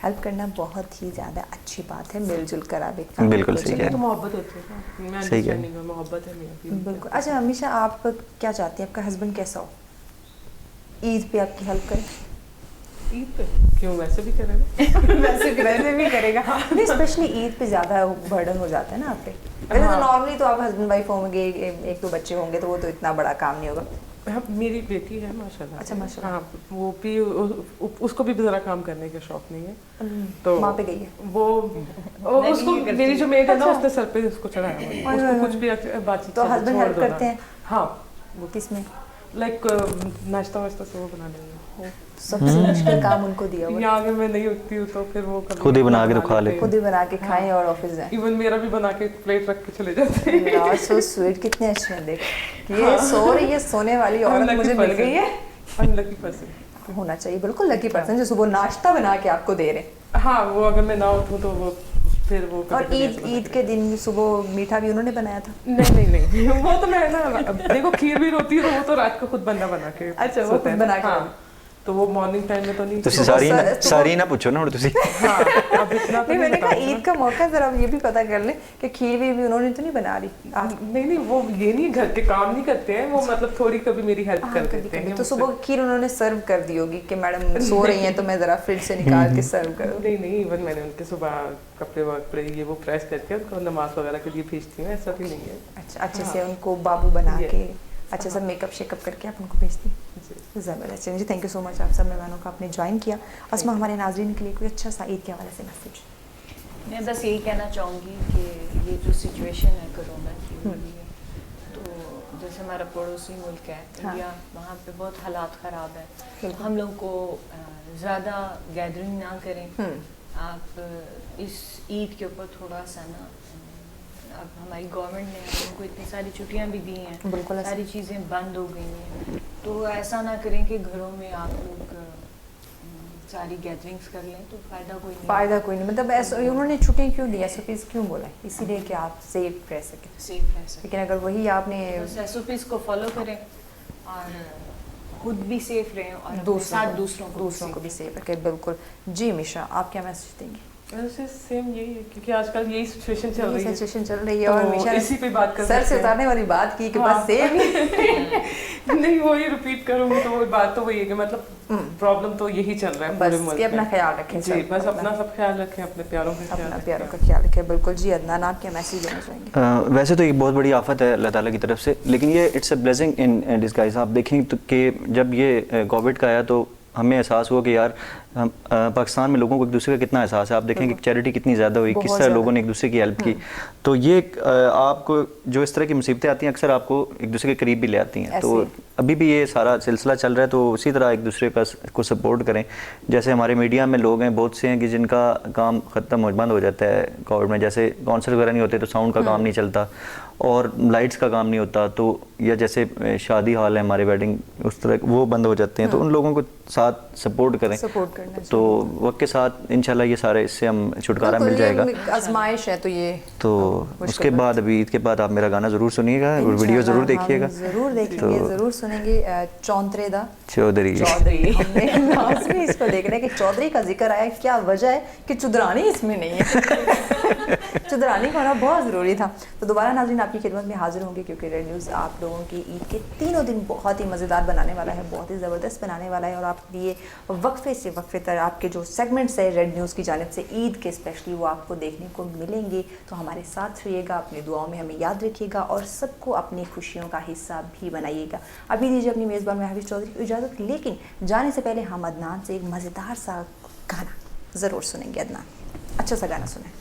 S1: हेल्प करना बहुत ही ज़्यादा अच्छी बात है, मिलजुल कर आप एक काम
S2: बिल्कुल
S1: को
S2: सही
S1: चलाओ।
S2: कह रहे
S4: तो
S2: हैं।
S4: मोहब्बत होती है ना, मैं
S2: सही कह रहे
S4: अंडरस्टैंडिंग में मोहब्बत है मेरी।
S1: बिल्कुल। अच्छा हमेशा आप क्या चाहती हैं, आपका हस्बैंड कैसा हो, ईद पे आपकी हेल्प करे?
S4: ईद पे क्यों, वैसे भी करेगा।
S1: वैसे भी करेगा नहीं, स्पेशली ईद पे ज़्यादा बर्डन हो जाता है ना आप पे। वैसे तो नॉर्मली तो आप हस्बैंड वाइफ होंगे, एक दो बच्चे होंगे, तो वो तो इतना बड़ा काम नहीं होगा।
S4: हाँ, मेरी बेटी है माशाल्लाह।
S1: अच्छा, माशाल्लाह।
S4: हाँ, वो भी उसको भी ज़रा काम करने का शौक नहीं है, तो
S1: माँ पे गई है
S4: वो उसको मेरी जो मेड है ना उसने सर पे उसको चढ़ाया हुआ है, उसको कुछ भी बातचीत
S1: तो
S4: से
S1: हस्बैंड
S4: छोड़
S1: हेल्प
S4: दो ना।
S1: करते हैं?
S4: हाँ,
S1: किसमें?
S4: लाइक नाश्ता वाश्ता सब वो बना लेंगे।
S1: सबसे मुश्किल काम उनको दिया हुआ है।
S4: यहाँ आगे मैं नहीं उठती हूँ तो फिर वो कभी
S2: खुद ही बना के तो खा लेते
S1: खुद ही बना के खाएं और ऑफिस जाएं।
S4: इवन मेरा भी बना के प्लेट रख के चले जाते हैं।
S1: यार सो स्वीट, कितने अच्छे हैं देखो। ये सो रही है, सोने वाली औरत मुझे मिल गई है।
S4: अनलकी पर्सन
S1: होना चाहिए बिल्कुल लकी पर्सन जो सुबह नाश्ता बना के आपको दे रहे हैं।
S4: हाँ, वो अगर मैं ना उठूँ तो वो फिर वो
S1: और
S4: कभी-कभी
S1: ईद
S4: ऐसा बना
S1: ईद के दिन सुबह मीठा भी उन्होंने बनाया था।
S4: नहीं वो तो मैं ना, अब देखो खीर भी होती है तो वो तो रात को खुद बना के
S1: अच्छा, वो
S4: सोते
S1: खुद
S4: हैं।
S1: बना के
S4: हाँ, तो वो मॉर्निंग टाइम में तो नहीं।
S2: ਤੁਸੀਂ ਸਾਰੀ ਨਾ ਪੁੱਛੋ ਨਾ ਹੁਣ ਤੁਸੀਂ।
S4: हाँ, अब इतना तो
S1: नहीं मैंने कहा
S4: बताऊंगी
S1: ईद का मौका जरा ये भी पता कर ले कि खीर भी उन्होंने तो नहीं बना रही
S4: ना। नहीं वो ये नहीं, घर के काम नहीं करते हैं वो, मतलब थोड़ी कभी मेरी हेल्प कर देते हैं
S1: तो सुबह खीर उन्होंने सर्व कर दी होगी कि मैडम सो रही हैं तो मैं जरा फ्रिज से निकाल के सर्व करूँ।
S4: नहीं इवन मैंने उनके सुबह कपड़े वपड़े ये वो प्रेस करके उनको नमाज वगैरह के लिए भेजती हूँ, ऐसा भी नहीं है।
S1: अच्छा, अच्छे से उनको बाबू बना
S4: Yes.
S1: के अच्छे से मेकअप शेकअप करके आप उनको भेजती हैं। ज़बरदस्त जी, थैंक यू सो मच आप सब मेहमानों का आपने ज्वाइन किया। असमा हमारे नाजरीन के लिए कोई अच्छा सा ईद के हवाले से मैसेज?
S3: मैं बस यही कहना चाहूँगी कि ये जो सिचुएशन है कोरोना की हो रही है, तो जैसे हमारा पड़ोसी मुल्क है इंडिया, वहाँ पे बहुत हालात ख़राब है। हम लोग को ज़्यादा गैदरिंग ना करें। आप इस ईद के ऊपर थोड़ा सा ना, अब हमारी गवर्नमेंट ने हम लोगों को इतनी सारी छुट्टियाँ भी दी हैं,
S1: बिल्कुल
S3: सारी चीज़ें बंद हो गई हैं, तो ऐसा ना करें कि घरों में आप लोग सारी गैदरिंग्स कर लें, तो फ़ायदा कोई नहीं।
S1: फ़ायदा कोई नहीं, मतलब ऐसा उन्होंने छुट्टियाँ क्यों दी, SOPs क्यों बोला? इसीलिए कि आप सेफ रह सकें।
S3: सेफ रह सकें।
S1: लेकिन अगर वही आपने
S3: बस SOPs को फॉलो करें और खुद भी सेफ रहें और अपने साथ दूसरों को
S1: भी सेफ रखें। बिल्कुल जी। मिशा आप क्या मैसेज देंगे?
S4: वैसे सेम यही है क्योंकि आजकल यही सिचुएशन चल रही है,
S1: सिचुएशन चल रही है
S4: तो
S1: और मिशा ने
S4: इसी पे बात कर
S1: सर
S4: सकते
S1: से
S4: हैं।
S1: उतारने वाली बात की कि
S4: हाँ।
S1: बस सेफ
S4: नहीं वही रिपीट करूंगी तो वो बात तो वही है कि मतलब प्रॉब्लम तो यही चल रहा है पूरे
S1: बस
S4: मुल्क
S1: कि अपना
S4: में।
S1: ख्याल रखें
S4: जी,
S1: सब,
S4: बस अपना सब ख्याल रखें, अपने प्यारों का ख्याल
S1: अपना
S4: रखें।
S1: प्यारों का ख्याल रखें। बिल्कुल जी। अदनान आप क्या मैसेज देना चाहेंगे?
S2: वैसे तो एक बहुत बड़ी आफत है अल्लाह ताला की तरफ से, लेकिन ये it's a blessing in disguise. आप देखें तो कि जब ये कोविड का आया तो हमें एहसास हुआ कि यार हम पाकिस्तान में लोगों को एक दूसरे का कितना एहसास है। आप देखें कि चैरिटी कितनी ज़्यादा हुई, किस तरह लोगों ने एक दूसरे की हेल्प की। तो ये आपको जो इस तरह की मुसीबतें आती हैं अक्सर आपको एक दूसरे के करीब भी ले आती हैं। तो अभी भी ये सारा सिलसिला चल रहा है, तो उसी तरह एक दूसरे को सपोर्ट करें। जैसे हमारे मीडिया में लोग हैं बहुत से हैं कि जिनका काम ख़त्म बंद हो जाता है कोविड में, जैसे कॉन्सर्ट वगैरह नहीं होते तो साउंड का काम नहीं चलता, और लाइट्स का काम नहीं होता, तो या जैसे शादी हॉल है हमारे वेडिंग, उस तरह वो बंद हो जाते हैं, तो उन लोगों को साथ सपोर्ट करें,
S1: सपोर्ट करना
S2: तो वक्त के साथ इंशाल्लाह ये सारे इससे हम छुटकारा मिल जाएगा।
S1: आजमाइश है तो ये
S2: तो उसके बाद अभी ईद के बाद आप मेरा गाना ज़रूर सुनिएगा और वीडियो ज़रूर देखिएगा।
S1: ज़रूर देखेंगे, ज़रूर सुनेंगे। चौंतरे दा
S2: चौधरी
S1: हमने लाजमी इसको देख रहे हैं कि चौधरी का जिक्र आया, क्या वजह है कि चुदरानी इसमें नहीं है। चुदरानी का होना बहुत ज़रूरी था। तो दोबारा नाज़रीन आपकी खिदमत में हाजिर होंगे, क्योंकि रेड न्यूज़ आप लोगों की ईद के तीनों दिन बहुत ही मज़ेदार बनाने वाला है, बहुत ही ज़बरदस्त बनाने वाला है, और आपके लिए वक्फे से वक्फे तक आपके जो सेगमेंट्स है रेड न्यूज़ की जानिब से ईद के स्पेशली वो आपको देखने को मिलेंगे। तो हमारे साथ रहिएगा, अपनी दुआओं में हमें याद रखिएगा और सबको अपनी खुशियों का हिस्सा भी बनाइएगा। अभी दीजिए अपनी मेज़बान महविश चौधरी को इजाज़त, लेकिन जाने से पहले हम अदनान से एक मज़ेदार सा गाना ज़रूर सुनेंगे। अदनान, अच्छा सा गाना सुने।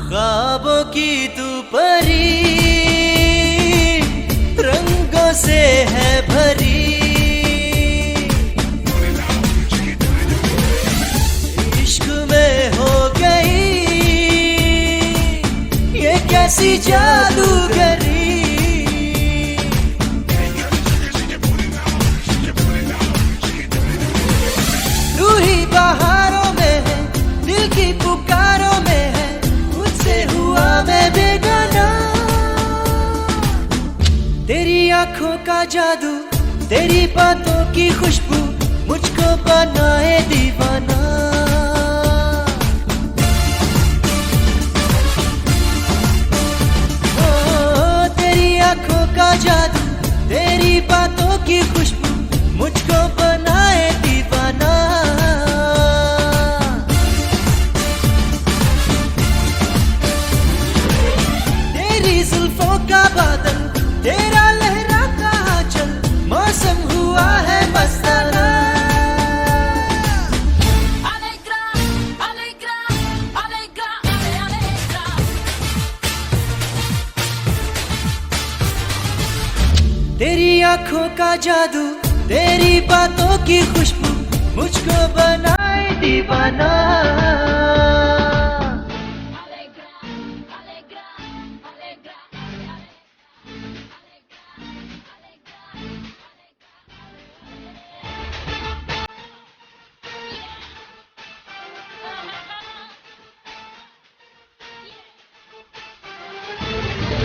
S5: ख्वाबों की तू परी रंगों से है भरी, इश्क में हो गई ये कैसी जादूगरी। रूही बहारों में है, दिल की पुकारों में है, मुझसे हुआ मैं बेगाना। तेरी आंखों का जादू, तेरी बातों की खुशबू मुझको बनाए दीवाना। ओ तेरी आंखों का जादू, तेरी बातों की खुशबू मुझको बनाए दीवाना। तेरी जुल्फों का बादल, तेरा लहराता आंचल, मौसम हुआ है मस्ताना। का जादू, तेरी बातों की खुशबू मुझको बनाए दीवाना।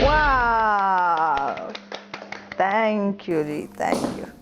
S1: वाह, थैंक यू जी, थैंक यू।